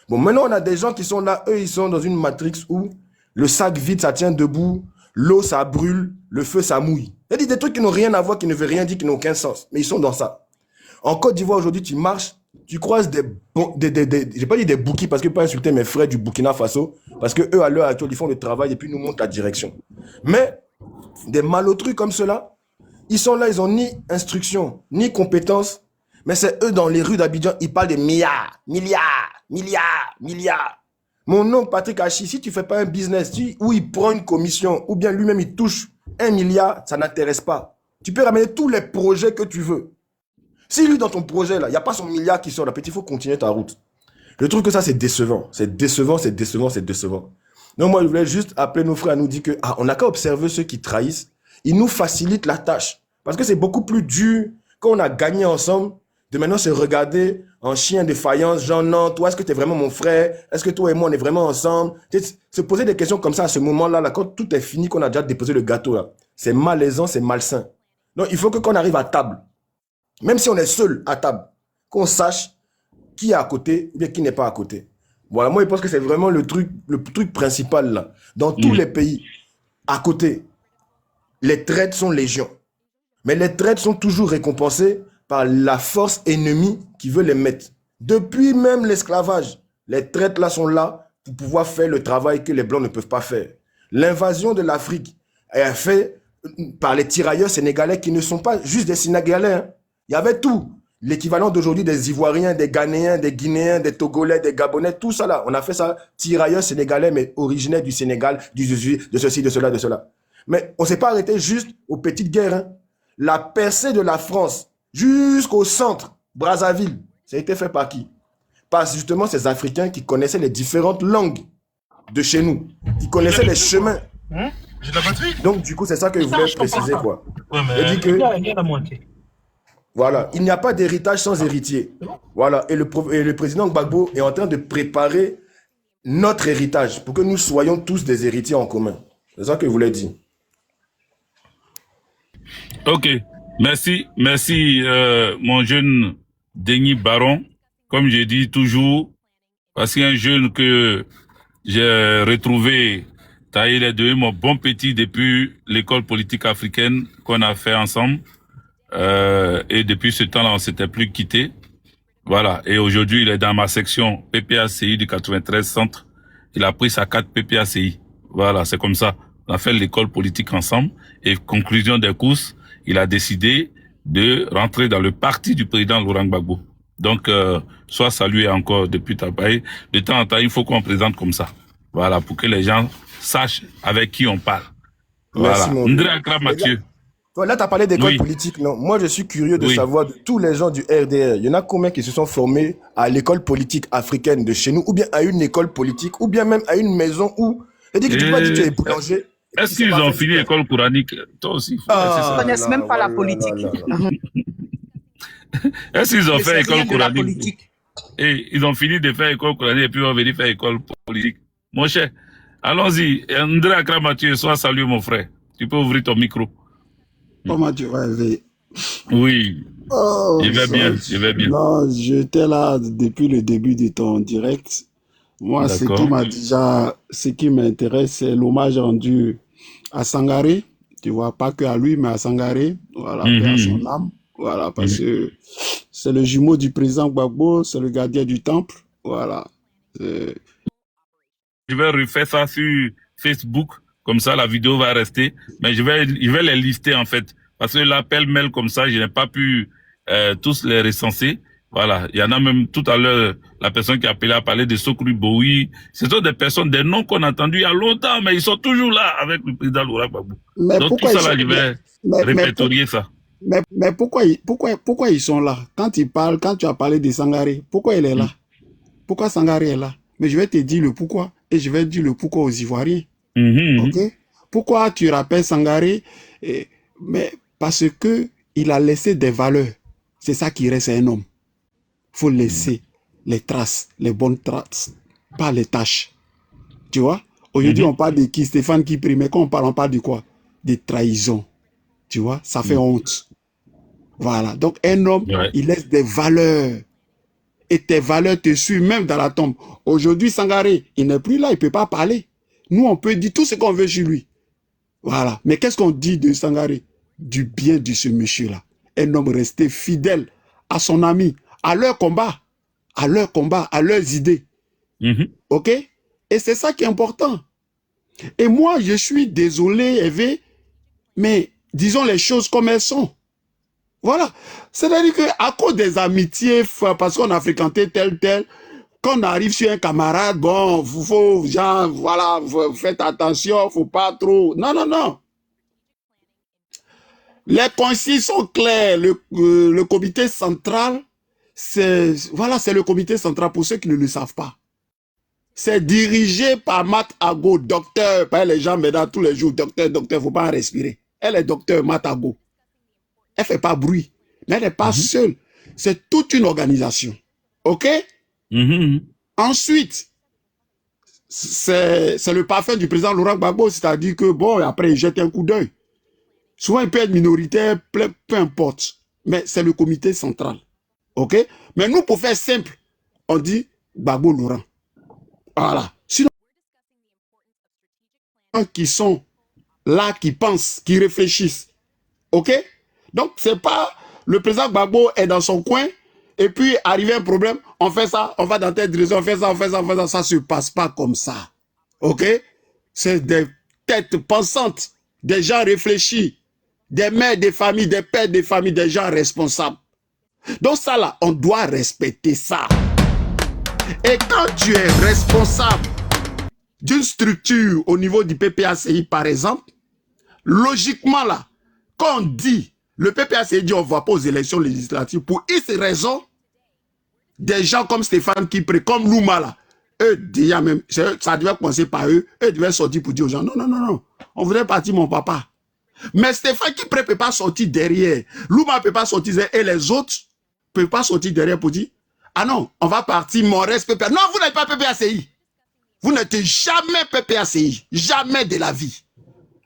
Bon, maintenant, on a des gens qui sont là, eux, ils sont dans une matrix où le sac vide, ça tient debout, l'eau, ça brûle, le feu, ça mouille. Il y a des trucs qui n'ont rien à voir, qui ne veulent rien dire, qui n'ont aucun sens. Mais ils sont dans ça. En Côte d'Ivoire, aujourd'hui, tu marches, tu croises j'ai pas dit des bouquis parce que pas insulter mes frères du Burkina Faso, parce que eux, à l'heure actuelle, ils font le travail et puis nous montrent la direction. Mais des malotrus comme ceux-là, ils sont là, ils ont ni instruction, ni compétence, mais c'est eux dans les rues d'Abidjan, ils parlent de milliards. Mon oncle Patrick Hachi, si tu fais pas un business où il prend une commission, ou bien lui-même il touche 1 milliard, ça n'intéresse pas. Tu peux ramener tous les projets que tu veux. Si lui, dans ton projet, là, il n'y a pas son milliard qui sort, là, petit, il faut continuer ta route. Je trouve que ça, c'est décevant. C'est décevant. Donc, moi, je voulais juste appeler nos frères à nous dire que, on n'a qu'à observer ceux qui trahissent. Ils nous facilitent la tâche. Parce que c'est beaucoup plus dur quand on a gagné ensemble de maintenant se regarder en chien de faïence, genre, non, toi, est-ce que tu es vraiment mon frère? Est-ce que toi et moi, on est vraiment ensemble? Se poser des questions comme ça à ce moment-là, là, quand tout est fini, qu'on a déjà déposé le gâteau, là. C'est malaisant, c'est malsain. Donc, il faut que quand on arrive à table, même si on est seul à table, qu'on sache qui est à côté ou bien qui n'est pas à côté. Voilà, moi je pense que c'est vraiment le truc principal là. Dans tous les pays, à côté, les traites sont légion. Mais les traites sont toujours récompensées par la force ennemie qui veut les mettre. Depuis même l'esclavage, les traites là sont là pour pouvoir faire le travail que les Blancs ne peuvent pas faire. L'invasion de l'Afrique est faite par les tirailleurs sénégalais qui ne sont pas juste des Sénégalais, hein. Il y avait tout. L'équivalent d'aujourd'hui des Ivoiriens, des Ghanéens, des Guinéens, des Togolais, des Gabonais, tout ça là. On a fait ça, tirailleurs sénégalais, mais originaires du Sénégal, de ceci, de cela. Mais on ne s'est pas arrêté juste aux petites guerres. Hein. La percée de la France jusqu'au centre, Brazzaville, ça a été fait par qui? Par justement ces Africains qui connaissaient les différentes langues de chez nous, qui connaissaient les chemins. J'ai de la batterie. Donc du coup, c'est ça que je voulais préciser, quoi. Ouais, mais je dis que... Voilà, il n'y a pas d'héritage sans héritier. Voilà, et le président Gbagbo est en train de préparer notre héritage pour que nous soyons tous des héritiers en commun. C'est ça que je voulais dire. Ok, merci, mon jeune Denis Baron. Comme je dis toujours, parce qu'un jeune que j'ai retrouvé, il est devenu mon bon petit depuis l'école politique africaine qu'on a fait ensemble. Et depuis ce temps-là, on s'était plus quitté. Voilà. Et aujourd'hui, il est dans ma section PPACI du 93 Centre. Il a pris sa carte PPACI. Voilà, c'est comme ça. On a fait l'école politique ensemble. Et conclusion des courses, il a décidé de rentrer dans le parti du président Laurent Gbagbo. Donc, sois salué encore depuis ta paille. De temps en temps, il faut qu'on présente comme ça. Voilà, pour que les gens sachent avec qui on parle. Merci, Voilà. Ndré Accra Mathieu. Là, tu as parlé d'école politique, non? Moi, je suis curieux de savoir de tous les gens du RDR. Il y en a combien qui se sont formés à l'école politique africaine de chez nous, ou bien à une école politique, ou bien même à une maison où... C'est-à-dire que tu m'as dit que tu es boulanger. Est-ce qu'ils ont fini l'école coranique? Toi aussi. Ils ne connaissent même pas la politique. Est-ce qu'ils ont fait école coranique? Et ils ont fini de faire école coranique et puis ils vont venir faire école politique. Mon cher, allons-y. Ndré Accra Mathieu, sois salué, mon frère. Tu peux ouvrir ton micro. Comment tu vas, Hervé? Oui. Oh, je vais bien. Non, j'étais là depuis le début de ton direct. Moi, ce qui m'intéresse, c'est l'hommage rendu à Sangaré. Tu vois, pas que à lui, mais à Sangaré. Voilà, à son âme. Voilà, parce que c'est le jumeau du président Gbagbo, c'est le gardien du temple. Voilà. Je vais refaire ça sur Facebook. Comme ça, la vidéo va rester. Mais je vais les lister, en fait. Parce que l'appel mail comme ça, je n'ai pas pu tous les recenser. Voilà. Il y en a même tout à l'heure, la personne qui a appelé a parlé de Sokru Boui. Ce sont des personnes, des noms qu'on a entendus il y a longtemps, mais ils sont toujours là avec le président Laurent Gbagbo. Donc tout ça là, je vais répertorier ça. Mais pourquoi ils sont là? Quand tu as parlé de Sangaré, pourquoi il est là? Pourquoi Sangaré est là? Mais je vais te dire le pourquoi. Et je vais dire le pourquoi aux Ivoiriens. Ok? Pourquoi tu rappelles Sangaré? Mais parce que il a laissé des valeurs. C'est ça qui reste un homme. Faut laisser les traces, les bonnes traces, pas les tâches. Tu vois? Aujourd'hui, on parle de qui? Stéphane qui prie. Mais quand on parle de quoi? Des trahisons. Tu vois? Ça fait honte. Voilà. Donc, un homme, il laisse des valeurs. Et tes valeurs te suivent même dans la tombe. Aujourd'hui, Sangaré, il n'est plus là, il ne peut pas parler. Nous, on peut dire tout ce qu'on veut sur lui. Voilà. Mais qu'est-ce qu'on dit de Sangaré? Du bien de ce monsieur-là. Un homme resté fidèle à son ami, à leur combat, à leurs idées. OK? Et c'est ça qui est important. Et moi, je suis désolé, Hervé, mais disons les choses comme elles sont. Voilà. C'est-à-dire qu'à cause des amitiés, parce qu'on a fréquenté tel, quand on arrive sur un camarade, bon, faut, genre, voilà, faites attention, faut pas trop. Non. Les consignes sont claires. Le comité central, c'est le comité central pour ceux qui ne le savent pas. C'est dirigé par Mat Ago, docteur, pas les gens maintenant tous les jours, docteur, faut pas en respirer. Elle est docteur Mat Ago. Elle fait pas bruit, mais elle n'est pas seule. C'est toute une organisation. OK? Ensuite, c'est le parfum du président Laurent Gbagbo, c'est-à-dire que, bon, après, il jette un coup d'œil. Souvent, il peut être minoritaire, peu importe. Mais c'est le comité central. OK? Mais nous, pour faire simple, on dit Gbagbo Laurent. Voilà. Sinon, qui sont là, qui pensent, qui réfléchissent. OK? Donc, c'est pas le président Gbagbo est dans son coin et puis, arrivé un problème, on fait ça, on va dans telle direction, on fait ça. Ça se passe pas comme ça. OK? C'est des têtes pensantes, des gens réfléchis, des mères des familles, des pères des familles, des gens responsables. Donc ça là, on doit respecter ça. Et quand tu es responsable d'une structure au niveau du PPACI, par exemple, logiquement là, quand on dit, le PPACI dit on ne va pas aux élections législatives, pour X raison, des gens comme Stéphane Kipré, comme Louma là, eux, déjà même, ça devait commencer par eux, eux devaient sortir pour dire aux gens, non, on voudrait partir mon papa. Mais Stéphane Kipré ne peut pas sortir derrière, Louma ne peut pas sortir derrière, et les autres ne peuvent pas sortir derrière pour dire, ah non, on va partir, mon reste PPA. Non, vous n'êtes pas PPACI. Vous n'êtes jamais PPACI. Jamais de la vie.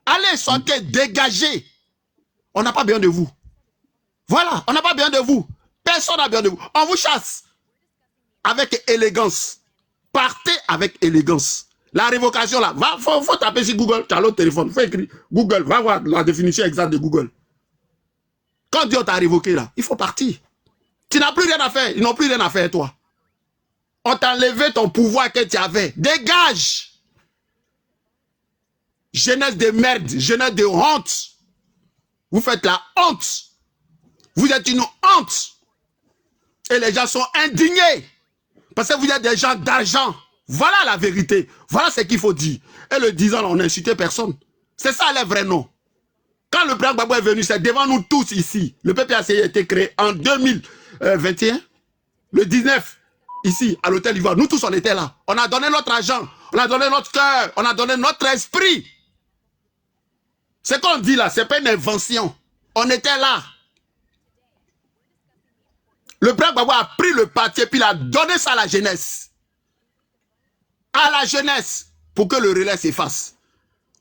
Allez, sortez, dégagez. On n'a pas besoin de vous. Voilà, on n'a pas besoin de vous. Personne n'a besoin de vous. On vous chasse. Avec élégance. Partez avec élégance. La révocation là, faut taper sur Google. Tu as l'autre téléphone, faut écrire Google. Va voir la définition exacte de Google. Quand Dieu t'a révoqué là, il faut partir. Tu n'as plus rien à faire. Ils n'ont plus rien à faire, toi. On t'a enlevé ton pouvoir que tu avais. Dégage. Jeunesse de merde. Jeunesse de honte. Vous faites la honte. Vous êtes une honte. Et les gens sont indignés. Parce que vous êtes des gens d'argent. Voilà la vérité. Voilà ce qu'il faut dire. Et le disant, on n'a insulté personne. C'est ça les vrais noms. Quand le président Gbagbo est venu, c'est devant nous tous ici. Le PPAC a été créé en 2021. Le 19, ici, à l'Hôtel Ivoire. Nous tous, on était là. On a donné notre argent. On a donné notre cœur. On a donné notre esprit. Ce qu'on dit là, c'est pas une invention. On était là. Le président Gbagbo a pris le parti et puis il a donné ça à la jeunesse. À la jeunesse. Pour que le relais s'efface.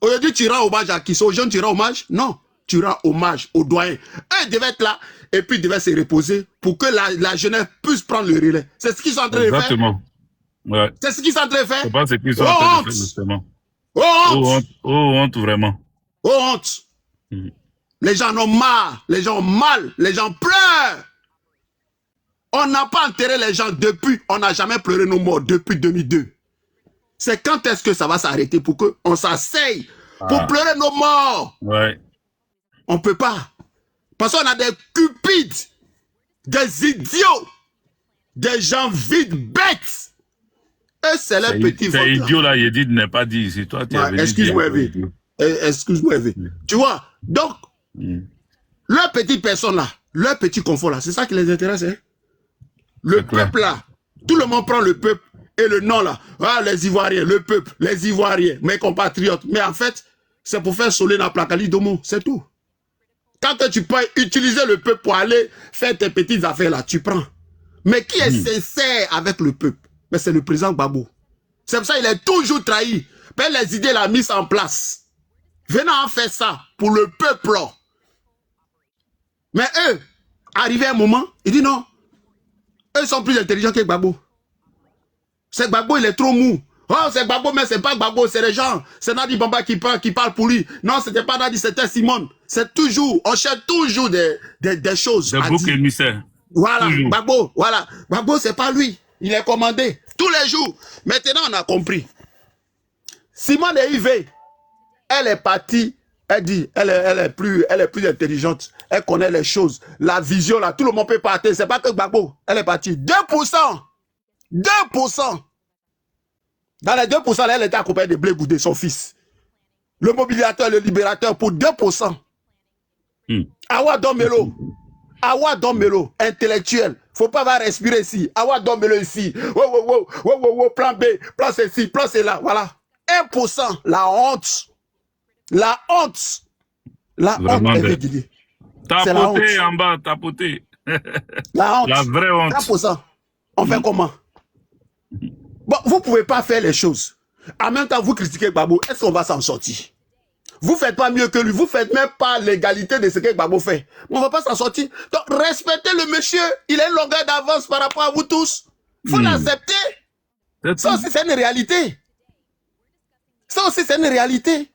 Aujourd'hui, tu rends hommage à qui? Aux jeunes, tu rends hommage? Non. Tu rends hommage aux doyens. Eux devaient être là et puis ils devaient se reposer pour que la jeunesse puisse prendre le relais. C'est ce qu'ils sont en train de faire. Exactement. Ouais. C'est ce qu'ils sont en train de faire. C'est pas ce qu'ils sont en train de faire, justement. Oh honte! Oh honte, vraiment. Oh honte! Les gens en ont marre. Les gens ont mal. Les gens pleurent. On n'a pas enterré les gens depuis. On n'a jamais pleuré nos morts depuis 2002. C'est quand est-ce que ça va s'arrêter pour qu'on s'asseye pour pleurer nos morts? Ouais. On ne peut pas. Parce qu'on a des cupides, des idiots, des gens vides, bêtes. Et c'est les petits votes. C'est idiot là, il dit de ne pas dire ici. Toi, tu es excuse-moi, Eve. Excuse-moi, Eve. Tu vois, donc, leurs petites personnes là, leur petit confort là, c'est ça qui les intéresse. Hein? Le peuple là, tout le monde prend le peuple et le nom là. Ah, les Ivoiriens, le peuple, les Ivoiriens, mes compatriotes. Mais en fait, c'est pour faire soler la placali d'Omo, c'est tout. Quand tu peux utiliser le peuple pour aller faire tes petites affaires là, tu prends. Mais qui est sincère avec le peuple? Mais c'est le président Gbagbo. C'est pour ça qu'il est toujours trahi. Mais les idées l'a mis en place. Venant en faire ça pour le peuple. Mais eux, arrivé à un moment, ils disent non. Eux sont plus intelligents que Gbagbo. C'est Gbagbo, il est trop mou. Oh, c'est Gbagbo, mais c'est pas Gbagbo, c'est les gens. C'est Nadi Bamba qui parle pour lui. Non, c'était pas Nadi, c'était Simone. C'est toujours, on cherche toujours des choses. Des boucs émissaires. Voilà, Gbagbo, voilà. Gbagbo, c'est pas lui. Il est commandé tous les jours. Maintenant, on a compris. Simone est Yves. Elle est partie. Elle dit, elle est plus intelligente. Elle connaît les choses. La vision, là, tout le monde peut partir. C'est pas que Gbagbo. Elle est partie. 2%. 2%. Dans les 2%, elle était accompagnée de Blé Goudé, son fils. Le mobilisateur, le libérateur pour 2%. Awa Domelo. Awa Domelo, intellectuel. Faut pas avoir respiré ici. Awa Domelo ici. Wow, plan B, plan C ici, plan C là. Voilà. 1%. La honte. La honte. La vraiment honte, elle est tapoté en bas, tapoté. La honte. La vraie honte. 1%. On fait comment? Bon, vous ne pouvez pas faire les choses. En même temps, vous critiquez Gbagbo. Est-ce qu'on va s'en sortir? Vous ne faites pas mieux que lui. Vous ne faites même pas l'égalité de ce que Gbagbo fait. On ne va pas s'en sortir. Donc, respectez le monsieur. Il a une longueur d'avance par rapport à vous tous. Il faut l'accepter. Ça aussi, c'est une réalité. Ça aussi, c'est une réalité.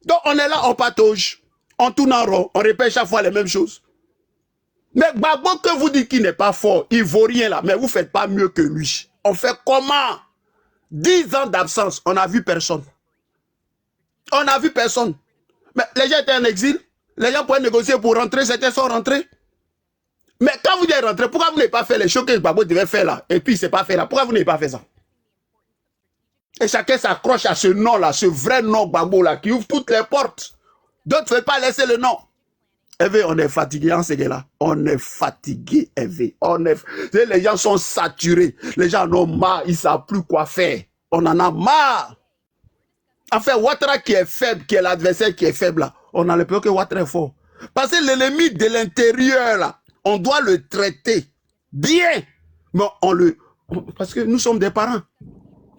Donc, on est là, on patauge. On tourne en rond. On répète chaque fois les mêmes choses. Mais Gbagbo, que vous dites qu'il n'est pas fort, il ne vaut rien là. Mais vous ne faites pas mieux que lui. On fait comment? 10 ans d'absence, on n'a vu personne. On n'a vu personne. Mais les gens étaient en exil. Les gens pouvaient négocier pour rentrer, certains sont rentrés. Mais quand vous êtes rentré, pourquoi vous n'avez pas fait les choses que Gbagbo devait faire là? Et puis il ne s'est pas fait là. Pourquoi vous n'avez pas fait ça? Et chacun s'accroche à ce nom là, ce vrai nom Gbagbo là, qui ouvre toutes les portes. D'autres ne veulent pas laisser le nom. Eve, on est fatigué en ce là. On est fatigué, Eve. Les gens sont saturés. Les gens en ont marre. Ils ne savent plus quoi faire. On en a marre. Enfin, Ouattara qui est faible, qui est l'adversaire qui est faible là, on a le peur que Ouattara est fort. Parce que l'ennemi de l'intérieur là, on doit le traiter bien. Mais parce que nous sommes des parents.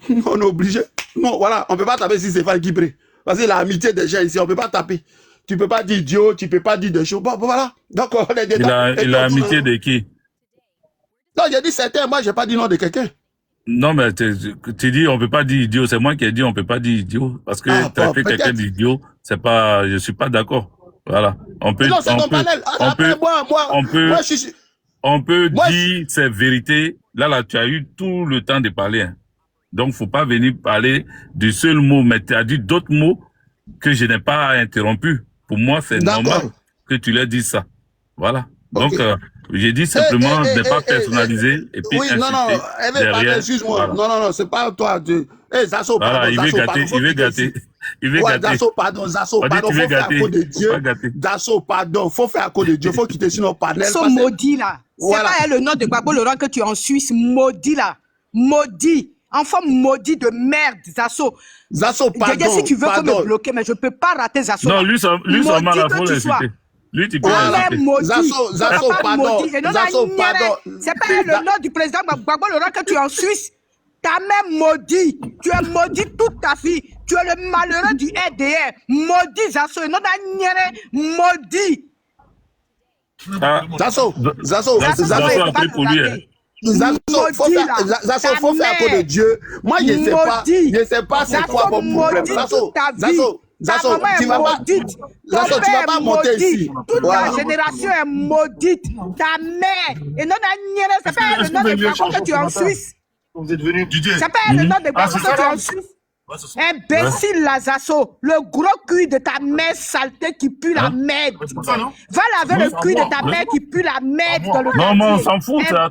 On est obligé. Non, voilà, on ne peut pas taper si c'est Fall Guibré. Parce que l'amitié des gens ici, on ne peut pas taper. Tu ne peux pas dire idiot, tu ne peux pas dire des choses. Bon, voilà. Donc, on est dedans. Il a amitié de qui? Non, j'ai dit certains, moi, je n'ai pas dit nom de quelqu'un. Non, mais tu dis on ne peut pas dire idiot. C'est moi qui ai dit on ne peut pas dire idiot. Parce que traiter quelqu'un d'idiot, c'est pas, je ne suis pas d'accord. Voilà. On peut, non, c'est ton panel. On peut dire ces vérités. Là, tu as eu tout le temps de parler. Hein. Donc, il ne faut pas venir parler du seul mot, mais tu as dit d'autres mots que je n'ai pas interrompus. Pour moi, c'est normal que tu leur dises ça. Voilà. Donc, j'ai dit simplement ne pas personnaliser et puis oui, non, derrière. Excuse-moi. Voilà. Non, c'est pas toi. Zasso, voilà, pardon. Il veut gâter. Zasso, pardon, faut faire à cause de Dieu. Zasso, pardon, faut faire à cause de Dieu. Faut quitter sur nos panels. Ce maudit là. Voilà. C'est pas le nom de Gbagbo Laurent que tu es en Suisse. Maudit là. Maudit. Enfant maudit de merde, Zasso. Zasso, pardon. Si tu veux me bloquer, mais je peux pas rater Zasso. Non, lui seulement la faut l'insulter. Lui, tu peux Zasso, pardon. C'est pas le nom du président Gbagbo Laurent que tu es en Suisse. Ta mère maudit. Tu es maudit toute ta vie. Tu es le malheureux du RDR. Maudit, Zasso. Non, maudit. Zasso a pris pour lui. Zasso, faut faire à cause de Dieu. Moi, je sais pas c'est quoi mon problème. Zasso, tu vas pas monter ici. Toute ta génération est maudite. Ta mère. Et non, c'est pas le nom de Gbagbo que tu es en Suisse. Vous êtes venu du Dieu. C'est pas le nom de Gbagbo que tu es en Suisse. Imbécile, Zasso, le gros cul de ta mère saleté qui pue la merde. Va laver le cul de ta mère qui pue la merde dans le Non, mais on s'en fout, ça.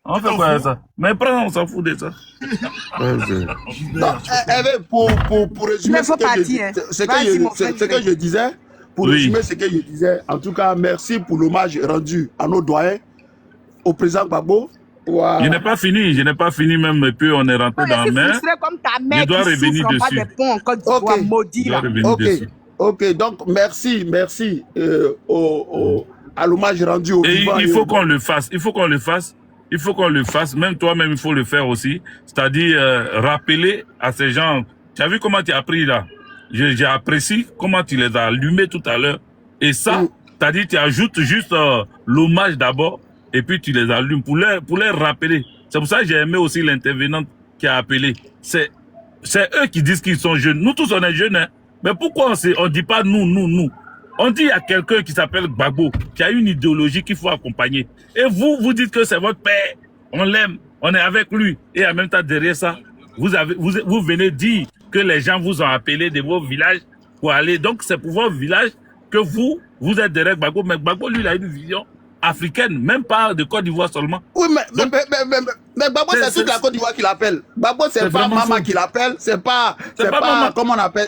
On fait quoi ça? Mais prends, on s'en fout de ça. Pour résumer ce que je disais, en tout cas, merci pour l'hommage rendu à nos doyens, au président Gbagbo. Wow. Je n'ai pas fini même, et puis on est rentré dans la mer. Je dois revenir dessus. Ok, donc merci à l'hommage rendu au vivant. Il faut qu'on le fasse. Même toi-même, il faut le faire aussi. C'est-à-dire rappeler à ces gens. Tu as vu comment tu as pris là? J'ai apprécié comment tu les as allumés tout à l'heure. Et ça, c'est-à-dire tu ajoutes juste l'hommage d'abord. Et puis tu les allumes pour les rappeler. C'est pour ça que j'ai aimé aussi l'intervenante qui a appelé. C'est eux qui disent qu'ils sont jeunes. Nous tous on est jeunes, hein. Mais pourquoi on dit pas nous? On dit à quelqu'un qui s'appelle Gbagbo, qui a une idéologie qu'il faut accompagner. Et vous dites que c'est votre père. On l'aime, on est avec lui. Et en même temps derrière ça, vous venez dire que les gens vous ont appelé de vos villages pour aller. Donc c'est pour vos villages que vous êtes derrière Gbagbo. Mais Gbagbo lui il a une vision africaine, même pas de Côte d'Ivoire seulement. Oui, mais Gbagbo, c'est toute la Côte d'Ivoire qui l'appelle. Gbagbo, c'est pas maman qui l'appelle, c'est pas comment on appelle.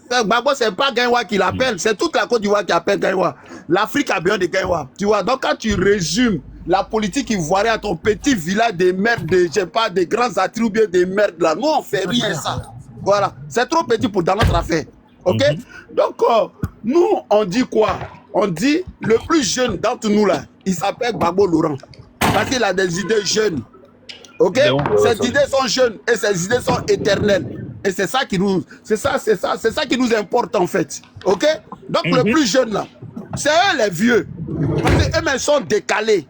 Gbagbo, c'est pas Gaïwa qui l'appelle, c'est toute la Côte d'Ivoire qui appelle Gaïwa. L'Afrique a besoin de Gaïwa. Tu vois, donc quand tu résumes la politique ivoirienne à ton petit village des merdes, des grands attributs des merdes là, nous on fait rien ça. Voilà, c'est trop petit pour dans notre affaire. Ok? Donc, nous, on dit quoi? On dit, le plus jeune d'entre nous là, il s'appelle Gbagbo Laurent. Parce qu'il a des idées jeunes. Ok? Ces idées sont jeunes et ces idées sont éternelles. Et c'est ça qui nous, c'est ça qui nous importe en fait. Ok? Donc le plus jeune là, c'est eux les vieux. Parce qu'eux-mêmes sont décalés.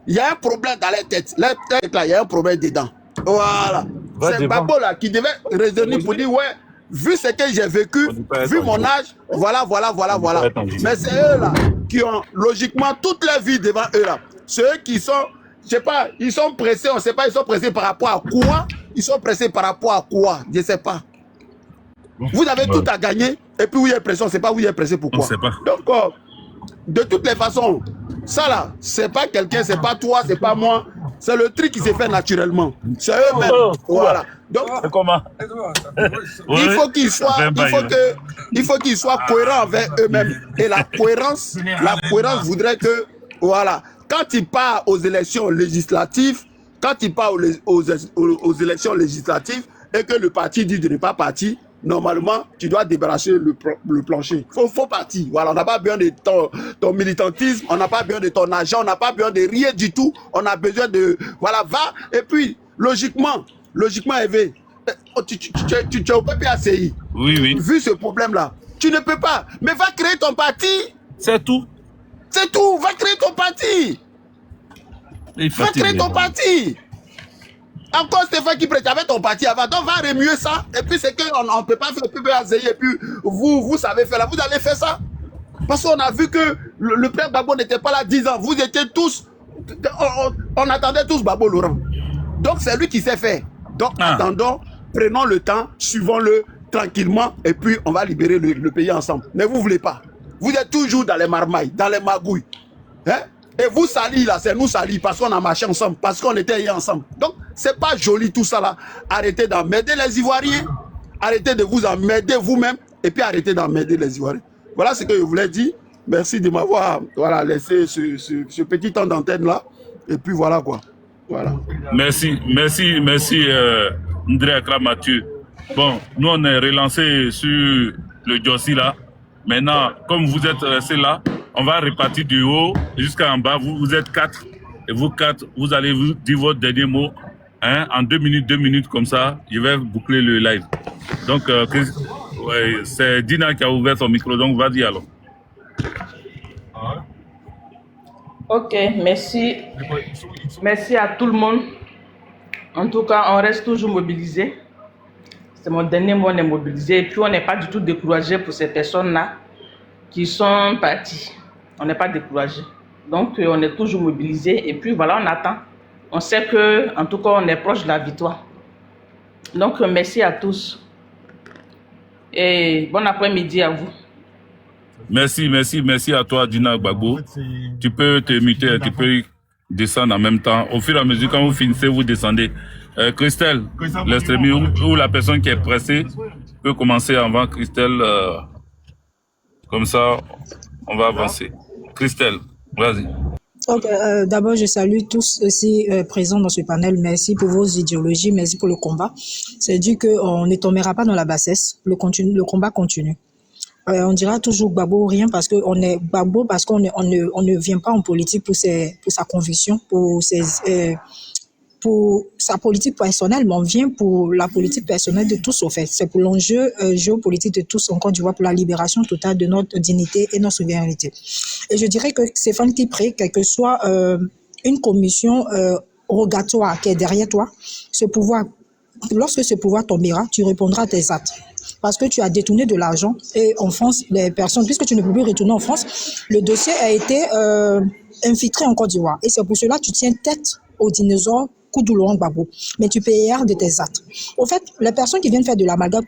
Il y a un problème dans les têtes. Les têtes là, il y a un problème dedans. Voilà. C'est Gbagbo là qui devait raisonner pour dire ouais. Vu ce que j'ai vécu, vu mon âge, voilà. Mais c'est eux là qui ont logiquement toute leur vie devant eux là. Ceux qui sont, je sais pas, ils sont pressés, on sait pas, ils sont pressés par rapport à quoi? Ils sont pressés par rapport à quoi? Je sais pas. Vous avez tout à gagner et puis où il y a pression, on sait pas où il y a pressé pourquoi. Donc, de toutes les façons, ça là, c'est pas quelqu'un, c'est pas toi, c'est pas moi. C'est le truc qui s'est fait naturellement. C'est eux-mêmes. Voilà. Donc, il faut qu'ils soient cohérents avec eux-mêmes. Et la cohérence voudrait que, voilà, quand ils partent aux élections législatives, et que le parti dit de ne pas partir, normalement, tu dois débarrasser le plancher. Faut partir. Voilà, on n'a pas besoin de ton militantisme, on n'a pas besoin de ton argent, on n'a pas besoin de rien du tout. On a besoin de, voilà, va. Et puis, logiquement, Hervé, tu es au PPACI. Oui. Vu ce problème-là, tu ne peux pas. Mais va créer ton parti. C'est tout. C'est tout. Va créer ton parti. Va créer ton parti. Encore Stéphane qui prête avec ton parti avant, donc va remuer ça. Et puis c'est qu'on ne peut pas faire PPACI et puis vous savez faire là, vous allez faire ça. Parce qu'on a vu que le père Gbagbo n'était pas là 10 ans. Vous étiez tous, on attendait tous Gbagbo Laurent. Donc c'est lui qui sait faire. Donc attendons, prenons le temps, suivons-le tranquillement et puis on va libérer le pays ensemble. Mais vous ne voulez pas. Vous êtes toujours dans les marmailles, dans les magouilles. Hein? Et vous salir là, c'est nous salir parce qu'on a marché ensemble, parce qu'on était hier ensemble. Donc, c'est pas joli tout ça là. Arrêtez d'emmerder les Ivoiriens. Arrêtez de vous emmerder vous-même et puis arrêtez d'emmerder les Ivoiriens. Voilà ce que je voulais dire. Merci de m'avoir laissé ce petit temps d'antenne là. Et puis voilà quoi. Voilà. Merci, Ndré Accra Mathieu. Bon, nous on est relancé sur le Djossi là. Maintenant, comme vous êtes restés là, on va repartir du haut jusqu'en bas. Vous êtes 4. Et vous 4, vous allez vous dire votre dernier mot. Hein, en 2 minutes comme ça, je vais boucler le live. Donc, ouais, c'est Dina qui a ouvert son micro, donc vas-y alors. Ok, merci. Merci à tout le monde. En tout cas, on reste toujours mobilisés. C'est mon dernier mot, on est mobilisés. Et puis, on n'est pas du tout découragé pour ces personnes-là qui sont parties. On n'est pas découragé. Donc, on est toujours mobilisés. Et puis, voilà, on attend. On sait que, en tout cas, on est proche de la victoire. Donc, merci à tous. Et bon après-midi à vous. Merci à toi, Dina Gbagbo. Tu peux te muter, tu peux descendre en même temps. Au fur et à mesure, quand vous finissez, vous descendez. Christelle, l'extrémie ou la personne qui est pressée peut commencer avant Christelle. Comme ça, on va avancer. Christelle, vas-y. Ok, d'abord, je salue tous aussi présents dans ce panel. Merci pour vos idéologies, merci pour le combat. C'est dit qu'on ne tombera pas dans la bassesse. Le combat continue. On dira toujours Gbagbo rien parce qu'on est Gbagbo parce qu'on ne vient pas en politique pour sa conviction, pour sa politique personnelle, mais on vient pour la politique personnelle de tous, au fait. C'est pour l'enjeu géopolitique de tous en Côte d'Ivoire, pour la libération totale de notre dignité et notre souveraineté. Et je dirais que Stéphane Kipré, quelle que soit une commission rogatoire qui est derrière toi, ce pouvoir, lorsque ce pouvoir tombera, tu répondras à tes actes. Parce que tu as détourné de l'argent et en France, les personnes, puisque tu ne peux plus retourner en France, le dossier a été infiltré en Côte d'Ivoire. Et c'est pour cela que tu tiens tête aux dinosaures Koudou Laurent Gbagbo, mais tu payeras de tes actes. Au fait, les personnes qui viennent faire de l'amalgame,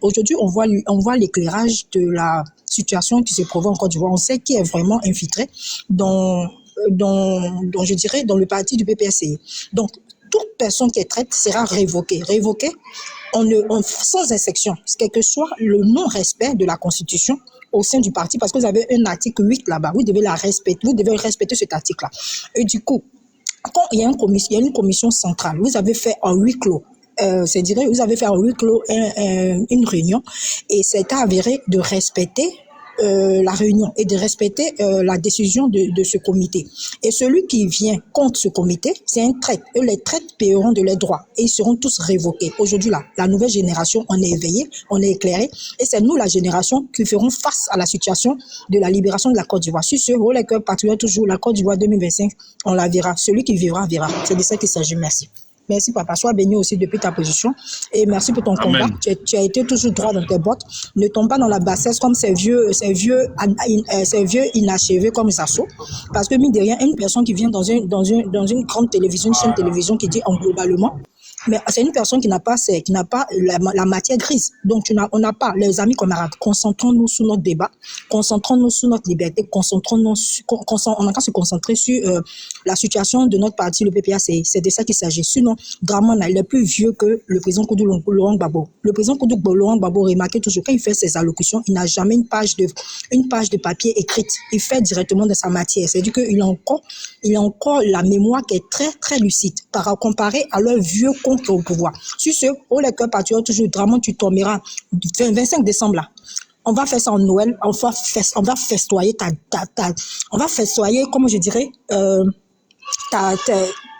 aujourd'hui, on voit l'éclairage de la situation qui se provoque en Côte d'Ivoire. On sait qui est vraiment infiltré dans je dirais, dans le parti du PPSCI. Donc, toute personne qui est traite sera révoquée. Révoquée sans exception, quel que soit le non-respect de la Constitution au sein du parti, parce que vous avez un article 8 là-bas, vous devez respecter cet article-là. Et du coup, quand il y a une commission centrale, vous avez fait en huis clos, vous avez fait en huis clos une réunion et c'est avéré de respecter la réunion et de respecter la décision de ce comité. Et celui qui vient contre ce comité, c'est un traître. Eux, les traîtres paieront de leurs droits et ils seront tous révoqués. Aujourd'hui, là, la nouvelle génération, on est éveillé, on est éclairé et c'est nous, la génération, qui ferons face à la situation de la libération de la Côte d'Ivoire. Sur ce, haut les cœurs patriotes, toujours la Côte d'Ivoire 2025, on la verra. Celui qui vivra, verra. C'est de ça qu'il s'agit. Merci. Merci, papa. Sois béni aussi depuis ta position. Et merci pour ton combat. Tu as été toujours droit dans tes bottes. Ne tombe pas dans la bassesse comme ces vieux inachevés comme Zasso. Parce que, mine de rien, une personne qui vient dans une grande télévision, une chaîne de télévision qui dit en globalement, mais c'est une personne qui n'a pas la matière grise. Donc, on n'a pas, les amis camarades, concentrons-nous sur notre débat, concentrons-nous sur notre liberté, on a qu'à se concentrer sur la situation de notre parti, le PPACI. C'est de ça qu'il s'agit. Sinon, Dramana, il est plus vieux que le président Koudou Laurent Gbagbo. Le président Koudou Laurent Gbagbo, remarquez toujours, quand il fait ses allocutions, il n'a jamais une page de papier écrite. Il fait directement de sa matière. C'est-à-dire qu'il a encore la mémoire qui est très, très lucide par comparé à leur vieux au pouvoir. Sur ce, au les cœurs patriotes, toujours Dramon, tu tomberas 25 décembre là. On va faire ça en Noël, on va festoyer on va festoyer, comment je dirais,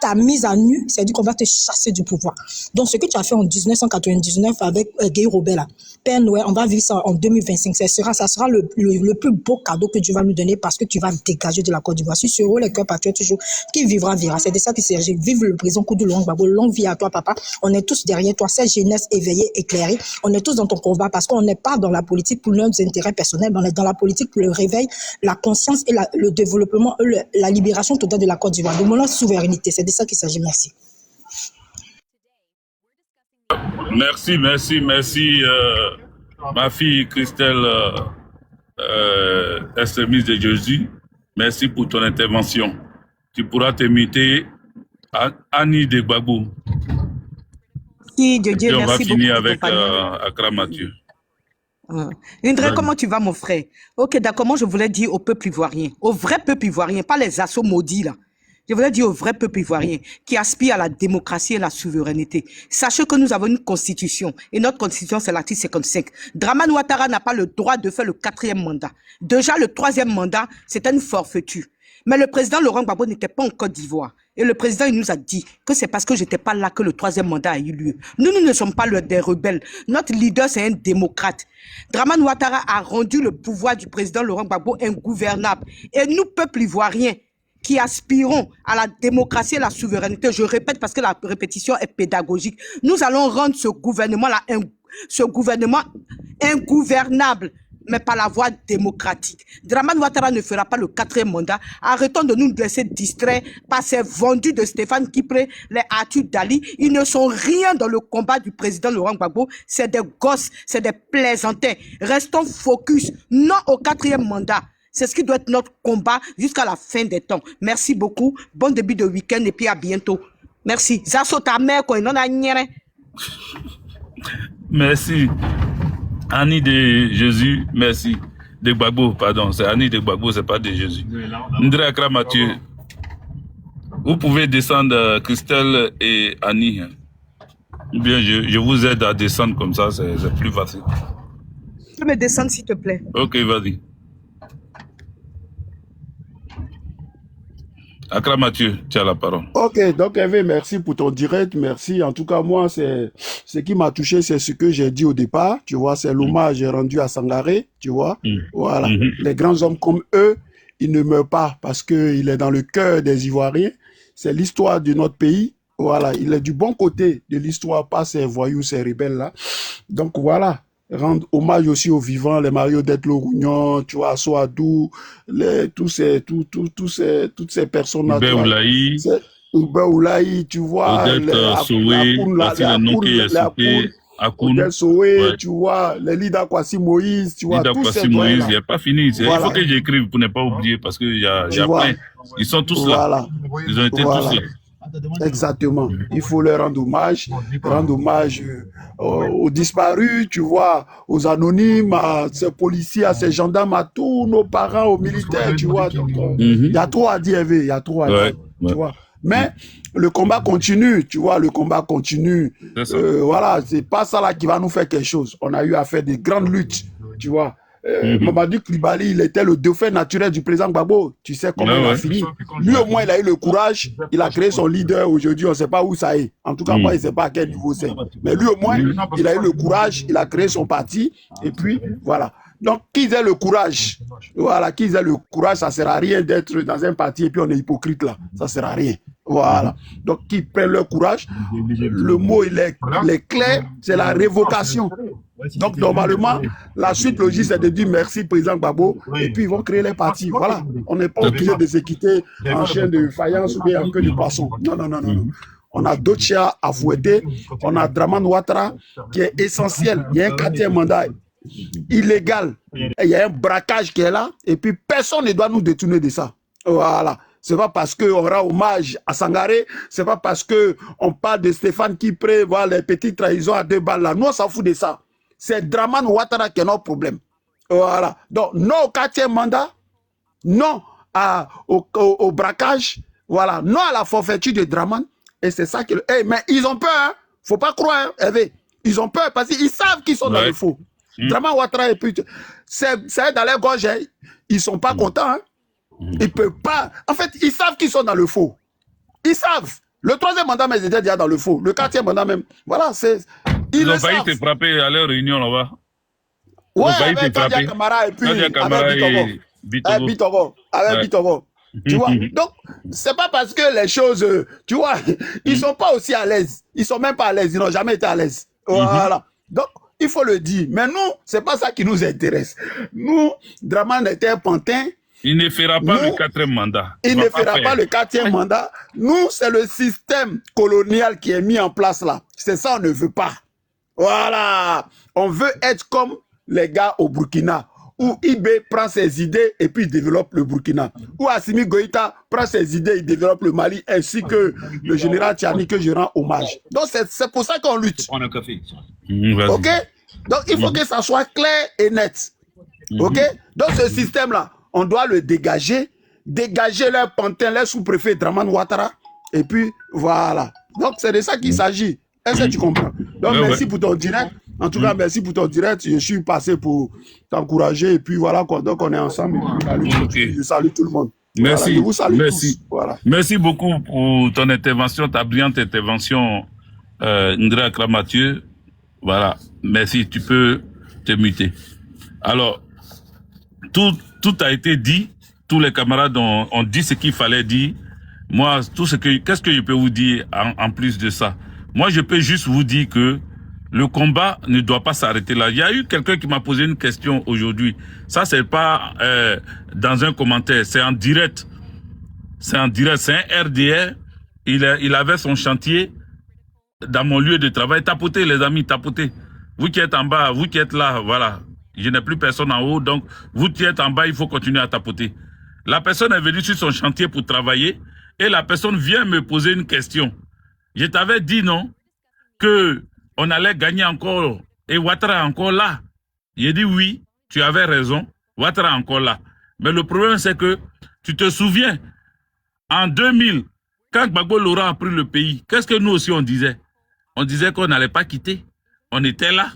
ta mise à nu, c'est-à-dire qu'on va te chasser du pouvoir. Donc, ce que tu as fait en 1999 avec Guy Robert, là, Père Noël, on va vivre ça en 2025. Ça sera le plus beau cadeau que tu vas nous donner parce que tu vas dégager de la Côte d'Ivoire. Si sur les cœurs patriotes toujours, qui vivra, verra. C'est de ça qu'il s'agit. Vive le président Koudou Laurent Gbagbo. Longue vie à toi, papa. On est tous derrière toi. Cette jeunesse éveillée, éclairée. On est tous dans ton combat parce qu'on n'est pas dans la politique pour nos intérêts personnels. On est dans la politique pour le réveil, la conscience et le développement, la libération totale de la Côte d'Ivoire. De mon souveraineté. C'est de ça qu'il s'agit. Merci. Merci, ma fille Christelle, extrémiste de Jésus. Merci pour ton intervention. Tu pourras te muter à Annie de Gbagbo. Si, Dieu, on va merci finir beaucoup. avec Accra Mathieu. Indré, comment tu vas, mon frère? Ok, d'accord, moi je voulais dire au peuple ivoirien, au vrai peuple ivoirien, pas les assauts maudits là. Je voulais dire au vrai peuple ivoirien qui aspire à la démocratie et la souveraineté. Sachez que nous avons une constitution et notre constitution c'est l'article 55. Dramane Ouattara n'a pas le droit de faire le 4e mandat. Déjà le 3e mandat, c'était une forfaiture. Mais le président Laurent Gbagbo n'était pas en Côte d'Ivoire. Et le président, il nous a dit que c'est parce que j'étais pas là que le 3e mandat a eu lieu. Nous ne sommes pas des rebelles. Notre leader, c'est un démocrate. Dramane Ouattara a rendu le pouvoir du président Laurent Gbagbo ingouvernable. Et nous, peuple ivoirien, qui aspirons à la démocratie et la souveraineté, je répète parce que la répétition est pédagogique, nous allons rendre ce gouvernement-là, ce gouvernement ingouvernable, mais par la voie démocratique. Dramane Ouattara ne fera pas le 4e mandat. Arrêtons de nous laisser distraire par ces vendus de Stéphane Kipré, les Arthur Dali. Ils ne sont rien dans le combat du président Laurent Gbagbo. C'est des gosses, c'est des plaisantins. Restons focus, non au 4e mandat. C'est ce qui doit être notre combat jusqu'à la fin des temps. Merci beaucoup. Bon début de week-end et puis à bientôt. Merci. Zaso ta mère quoi, non a nière. Merci. Annie de Jésus, merci. De Gbagbo, pardon. C'est Annie de Gbagbo, c'est pas de Jésus. Ndré Accra Mathieu. Vous pouvez descendre Christelle et Annie. Ou bien je vous aide à descendre comme ça, c'est plus facile. Tu peux me descendre s'il te plaît. Ok, vas-y. Accra Mathieu, tu as la parole. Ok, donc Hervé, merci pour ton direct, merci. En tout cas, moi, c'est ce qui m'a touché, c'est ce que j'ai dit au départ, tu vois, c'est l'hommage rendu à Sangaré, tu vois. Voilà, les grands hommes comme eux, ils ne meurent pas parce qu'il est dans le cœur des Ivoiriens. C'est l'histoire de notre pays, voilà, il est du bon côté de l'histoire, pas ces voyous, ces rebelles-là. Donc voilà. Rendre hommage aussi aux vivants, les Mario Rougnon, tu vois, Soadou, toutes ces personnes-là. Oubé Oulaï, tu vois, Odette Sowe, Odette Sowe, tu vois, les Lida Kwasi Moïse, tu vois, Lida Kwasi Moïse, il n'y a pas fini. Voilà. Il faut que j'écrive pour ne pas oublier, parce qu'il y a plein. Ils sont tous là. Ils ont été tous là. Exactement. Il faut leur rendre hommage aux disparus, tu vois, aux anonymes, à ces policiers, à ces gendarmes, à tous nos parents, aux militaires, tu vois. Donc, il y a trop à dire, il y a trop à dire, tu vois. Mais le combat continue, tu vois, le combat continue. Voilà, c'est pas ça là qui va nous faire quelque chose. On a eu à faire des grandes luttes, tu vois. Mamadou Koulibaly, il était le dauphin naturel du président Gbagbo. Tu sais comment il a fini. Lui, au moins, il a eu le courage. Il a créé son leader. Aujourd'hui, on ne sait pas où ça est. En tout cas, moi, il ne sait pas à quel niveau c'est. Mais lui, au moins, il a eu le courage. Il a créé son parti. Et puis, voilà. Donc, qu'ils aient le courage. Voilà, qu'ils aient le courage, ça ne sert à rien d'être dans un parti et puis on est hypocrite là. Ça ne sert à rien. Voilà. Donc, qu'ils prennent leur courage. Le mot, il est clair. C'est la révocation. Donc, normalement, la suite logique, c'est de dire merci, président Gbagbo, et puis ils vont créer les partis. Voilà. On n'est pas obligé de se quitter en chien de faïence ou bien en queue de poisson. Non, non, non, non. On a d'autres chats à fouetter. On a Dramane Ouattara qui est essentiel. Il y a un 4e mandat illégal. Il y a un braquage qui est là, et puis personne ne doit nous détourner de ça. Voilà. C'est pas parce qu'on rend hommage à Sangaré, c'est pas parce qu'on parle de Stéphane Kipré, voilà, les petites trahisons à 2 balles là. Nous, on s'en fout de ça. C'est Dramane Ouattara qui est notre problème. Voilà. Donc, non au 4e mandat, non au braquage, voilà, non à la forfaiture de Dramane. Et c'est ça que... mais ils ont peur, hein. Faut pas croire, hein, Hervé. Ils ont peur parce qu'ils savent qu'ils sont dans le faux. Dramane Ouattara et puis... C'est dans les gorges, hein. Ils sont pas contents, hein. Ils peuvent pas... En fait, ils savent qu'ils sont dans le faux. Ils savent. Le 3e mandat, mais ils étaient déjà dans le faux. Le 4e mandat même. Voilà, c'est... Ils ont failli te frapper à leur réunion là-bas. Ouais, avec Kadia Kamara et puis avec Bitogo. Avec Bitogo. Tu vois? Donc, c'est pas parce que les choses, tu vois, ils sont pas aussi à l'aise. Ils sont même pas à l'aise. Ils n'ont jamais été à l'aise. Voilà. Donc, il faut le dire. Mais nous, c'est pas ça qui nous intéresse. Nous, Dramane était un pantin. Il ne fera pas le 4e mandat. Il ne fera pas le 4e mandat. Nous, c'est le système colonial qui est mis en place là. C'est ça, on ne veut pas. Voilà. On veut être comme les gars au Burkina. où Ibé prend ses idées et puis il développe le Burkina. Où Assimi Goïta prend ses idées, il développe le Mali, ainsi que le général Tchani que je rends hommage. Donc c'est pour ça qu'on lutte. Prends un café. Ok? Donc il faut que ça soit clair et net. Ok? Donc ce système-là, on doit le dégager leur pantin, leur sous-préfet Draman Ouattara, et puis voilà. Donc c'est de ça qu'il s'agit. Est-ce que tu comprends? Donc merci pour ton direct. En tout cas, merci pour ton direct. Je suis passé pour t'encourager, et puis voilà, donc on est ensemble. Je salue tout le monde. Merci. Voilà, je vous salue merci. tous. Voilà. Merci beaucoup pour ton intervention, ta brillante intervention, Ndra Akra Mathieu. Voilà. Merci. Tu peux te muter. Alors, tout a été dit. Tous les camarades ont dit ce qu'il fallait dire. Moi, qu'est-ce que je peux vous dire en plus de ça? Moi, je peux juste vous dire que le combat ne doit pas s'arrêter là. Il y a eu quelqu'un qui m'a posé une question aujourd'hui. Ça, c'est pas dans un commentaire, c'est en direct. C'est en direct, c'est un RDR. Il avait son chantier dans mon lieu de travail. Tapotez, les amis, tapotez. Vous qui êtes en bas, vous qui êtes là, voilà. Je n'ai plus personne en haut, donc vous qui êtes en bas, il faut continuer à tapoter. La personne est venue sur son chantier pour travailler et la personne vient me poser une question. Je t'avais dit, non, que on allait gagner encore et Ouattara est encore là. J'ai dit oui, tu avais raison, Ouattara est encore là. Mais le problème, c'est que tu te souviens, en 2000, quand Gbagbo Laurent a pris le pays, qu'est-ce que nous aussi on disait? On disait qu'on n'allait pas quitter. On était là.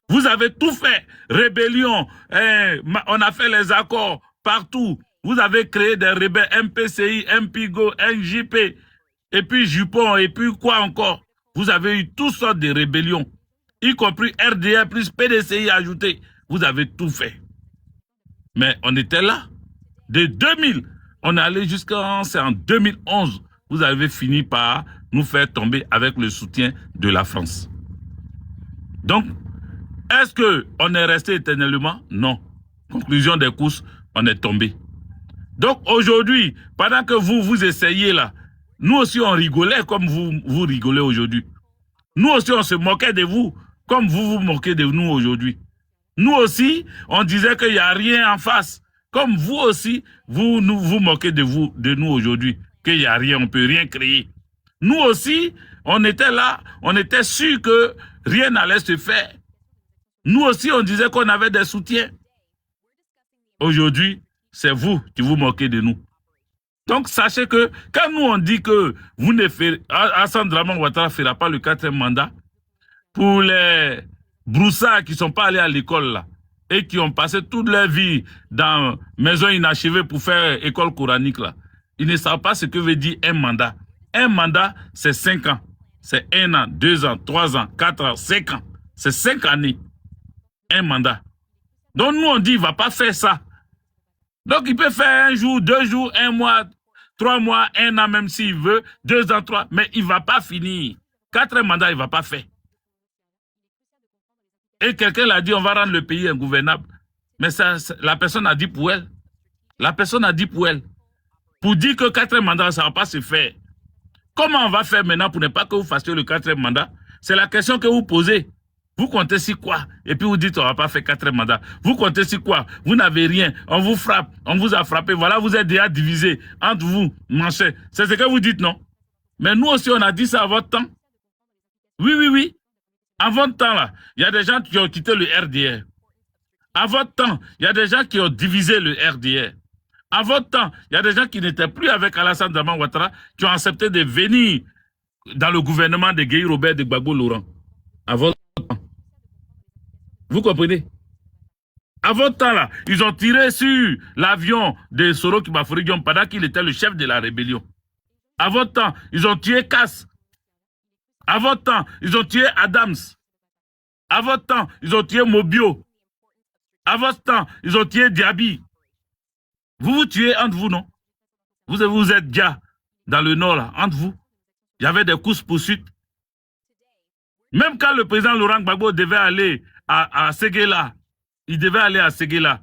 Vous avez tout fait. Rébellion, on a fait les accords partout. Vous avez créé des rebelles, MPCI, MPIGO, NJP, et puis Jupon, et puis quoi encore? Vous avez eu toutes sortes de rébellions, y compris RDR plus PDCI ajouté. Vous avez tout fait. Mais on était là. De 2000, on est allé c'est en 2011. Vous avez fini par nous faire tomber avec le soutien de la France. Donc, est-ce qu'on est resté éternellement? Non. Conclusion des courses, on est tombé. Donc aujourd'hui, pendant que vous essayez là, nous aussi on rigolait comme vous rigolez aujourd'hui. Nous aussi on se moquait de vous comme vous vous moquez de nous aujourd'hui. Nous aussi, on disait qu'il n'y a rien en face. Comme vous aussi, vous moquez de nous aujourd'hui, qu'il n'y a rien, on ne peut rien créer. Nous aussi, on était là, on était sûr que rien n'allait se faire. Nous aussi, on disait qu'on avait des soutiens. Aujourd'hui, c'est vous qui vous moquez de nous. Donc, sachez que quand nous, on dit que vous ne ferez, Alassane Draman Ouattara ne fera pas le 4e mandat, pour les broussards qui ne sont pas allés à l'école là, et qui ont passé toute leur vie dans maison inachevée pour faire école coranique là, ils ne savent pas ce que veut dire un mandat. Un mandat, c'est 5 ans. C'est 1 an, 2 ans, 3 ans, 4 ans, 5 ans. C'est 5 années. Un mandat. Donc nous, on dit, il ne va pas faire ça. Donc il peut faire 1 jour, 2 jours, 1 mois, 3 mois, 1 an, même s'il veut, 2 ans, 3, mais il ne va pas finir. 4 mandats, il ne va pas faire. Et quelqu'un l'a dit, on va rendre le pays ingouvernable. Mais ça, la personne a dit pour elle. La personne a dit pour elle. Pour dire que 4 mandats, ça ne va pas se faire. Comment on va faire maintenant pour ne pas que vous fassiez le 4e mandat? C'est la question que vous posez. Vous comptez sur quoi? Et puis vous dites, on ne va pas faire 4 mandats. Vous comptez sur quoi? Vous n'avez rien. On vous frappe. On vous a frappé. Voilà, vous êtes déjà divisé entre vous, manchez. C'est ce que vous dites, non? Mais nous aussi, on a dit ça à votre temps. Oui, oui, oui. À votre temps, là, il y a des gens qui ont quitté le RDR. À votre temps, il y a des gens qui ont divisé le RDR. À votre temps, il y a des gens qui n'étaient plus avec Alassane Draman Ouattara, qui ont accepté de venir dans le gouvernement de Gueye Robert de Gbagbo Laurent. À votre temps. Vous comprenez? À votre temps, là, ils ont tiré sur l'avion de Soro Kibafori Diom pendant qu'il était le chef de la rébellion. À votre temps, ils ont tué Cass. À votre temps, ils ont tué Adams. À votre temps, ils ont tué Mobio. À votre temps, ils ont tué Diaby. Vous vous tuez entre vous, non? Vous êtes déjà dans le nord, là, entre vous. Il y avait des courses-poursuites. Même quand le président Laurent Gbagbo devait aller à Séguéla, il devait aller à Séguéla.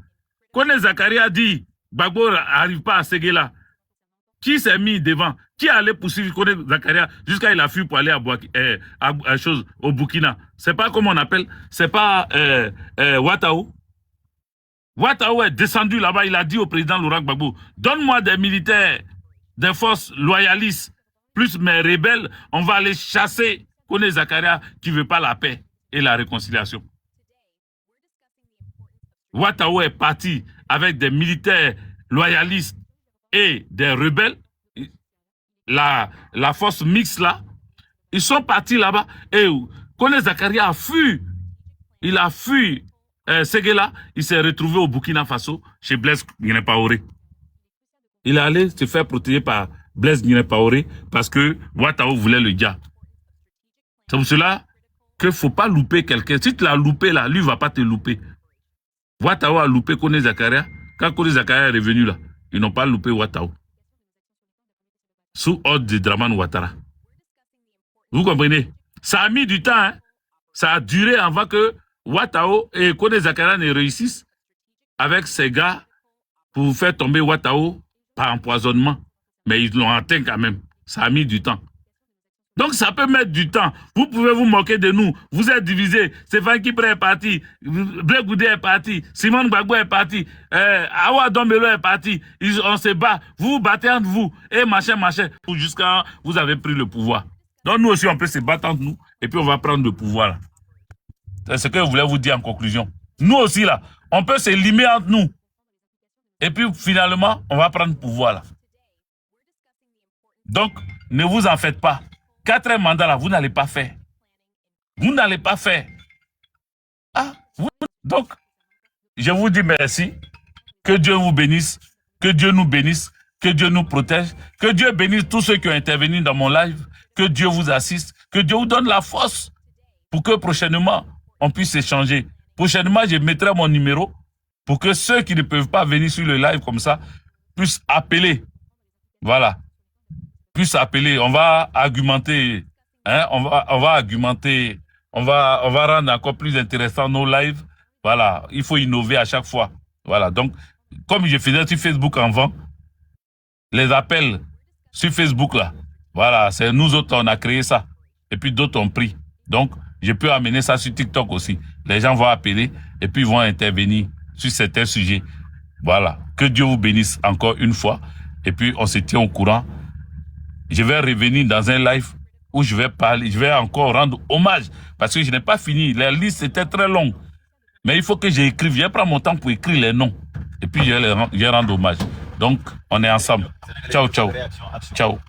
Kone Zakari a dit, Gbagbo n'arrive pas à Séguéla. Qui s'est mis devant? Qui allait poursuivre Kone Zakaria jusqu'à il a fui pour aller au Burkina? C'est pas comment on appelle? C'est pas Ouattao? Ouattara est descendu là-bas, il a dit au président Laurent Gbagbo, donne-moi des militaires, des forces loyalistes, plus mes rebelles, on va aller chasser Kone Zakaria qui ne veut pas la paix et la réconciliation. Ouattara est parti avec des militaires loyalistes et des rebelles, la force mixte là, ils sont partis là-bas et Kone Zakaria a fui. Il a fui Séguéla, il s'est retrouvé au Burkina Faso chez Blaise Guinée-Paoré. Il est allé se faire protéger par Blaise Guinée-Paoré parce que Ouattara voulait le gars. C'est pour cela qu'il ne faut pas louper quelqu'un. Si tu l'as loupé là, lui ne va pas te louper. Ouattara a loupé Kone Zakaria. Quand Kone Zakaria est revenu là, ils n'ont pas loupé Ouattara. Sous ordre de Dramane Ouattara. Vous comprenez? Ça a mis du temps, hein? Ça a duré avant que Ouattara et Kone Zakaria ne réussissent avec ces gars pour faire tomber Ouattara par empoisonnement. Mais ils l'ont atteint quand même. Ça a mis du temps. Donc ça peut mettre du temps. Vous pouvez vous moquer de nous. Vous êtes divisés. Stéphane Kipré est parti. Blé Goudé est parti. Simone Gbagbo est parti. Awa Dombelo est parti. On se bat. Vous vous battez entre vous. Et machin. Jusqu'à vous avez pris le pouvoir. Donc nous aussi on peut se battre entre nous. Et puis on va prendre le pouvoir là. C'est ce que je voulais vous dire en conclusion. Nous aussi là, on peut se limer entre nous. Et puis finalement, on va prendre le pouvoir là. Donc, ne vous en faites pas. 4 mandats là, vous n'allez pas faire. Vous n'allez pas faire. Donc, je vous dis merci. Que Dieu vous bénisse. Que Dieu nous bénisse. Que Dieu nous protège. Que Dieu bénisse tous ceux qui ont intervenu dans mon live. Que Dieu vous assiste. Que Dieu vous donne la force pour que prochainement, on puisse échanger. Prochainement, je mettrai mon numéro pour que ceux qui ne peuvent pas venir sur le live comme ça puissent appeler. Voilà. Puissent appeler. On va argumenter. Hein? On va argumenter. On va rendre encore plus intéressant nos lives. Voilà. Il faut innover à chaque fois. Voilà. Donc, comme je faisais sur Facebook avant, les appels sur Facebook là, voilà, c'est nous autres, on a créé ça. Et puis d'autres ont pris. Donc, je peux amener ça sur TikTok aussi. Les gens vont appeler et puis ils vont intervenir sur certains sujets. Voilà. Que Dieu vous bénisse encore une fois. Et puis, on se tient au courant. Je vais revenir dans un live où je vais parler, je vais encore rendre hommage. Parce que je n'ai pas fini. La liste était très longue. Mais il faut que j'écrive. Je vais prendre mon temps pour écrire les noms. Et puis, je vais rendre hommage. Donc, on est ensemble. Ciao, ciao. Ciao.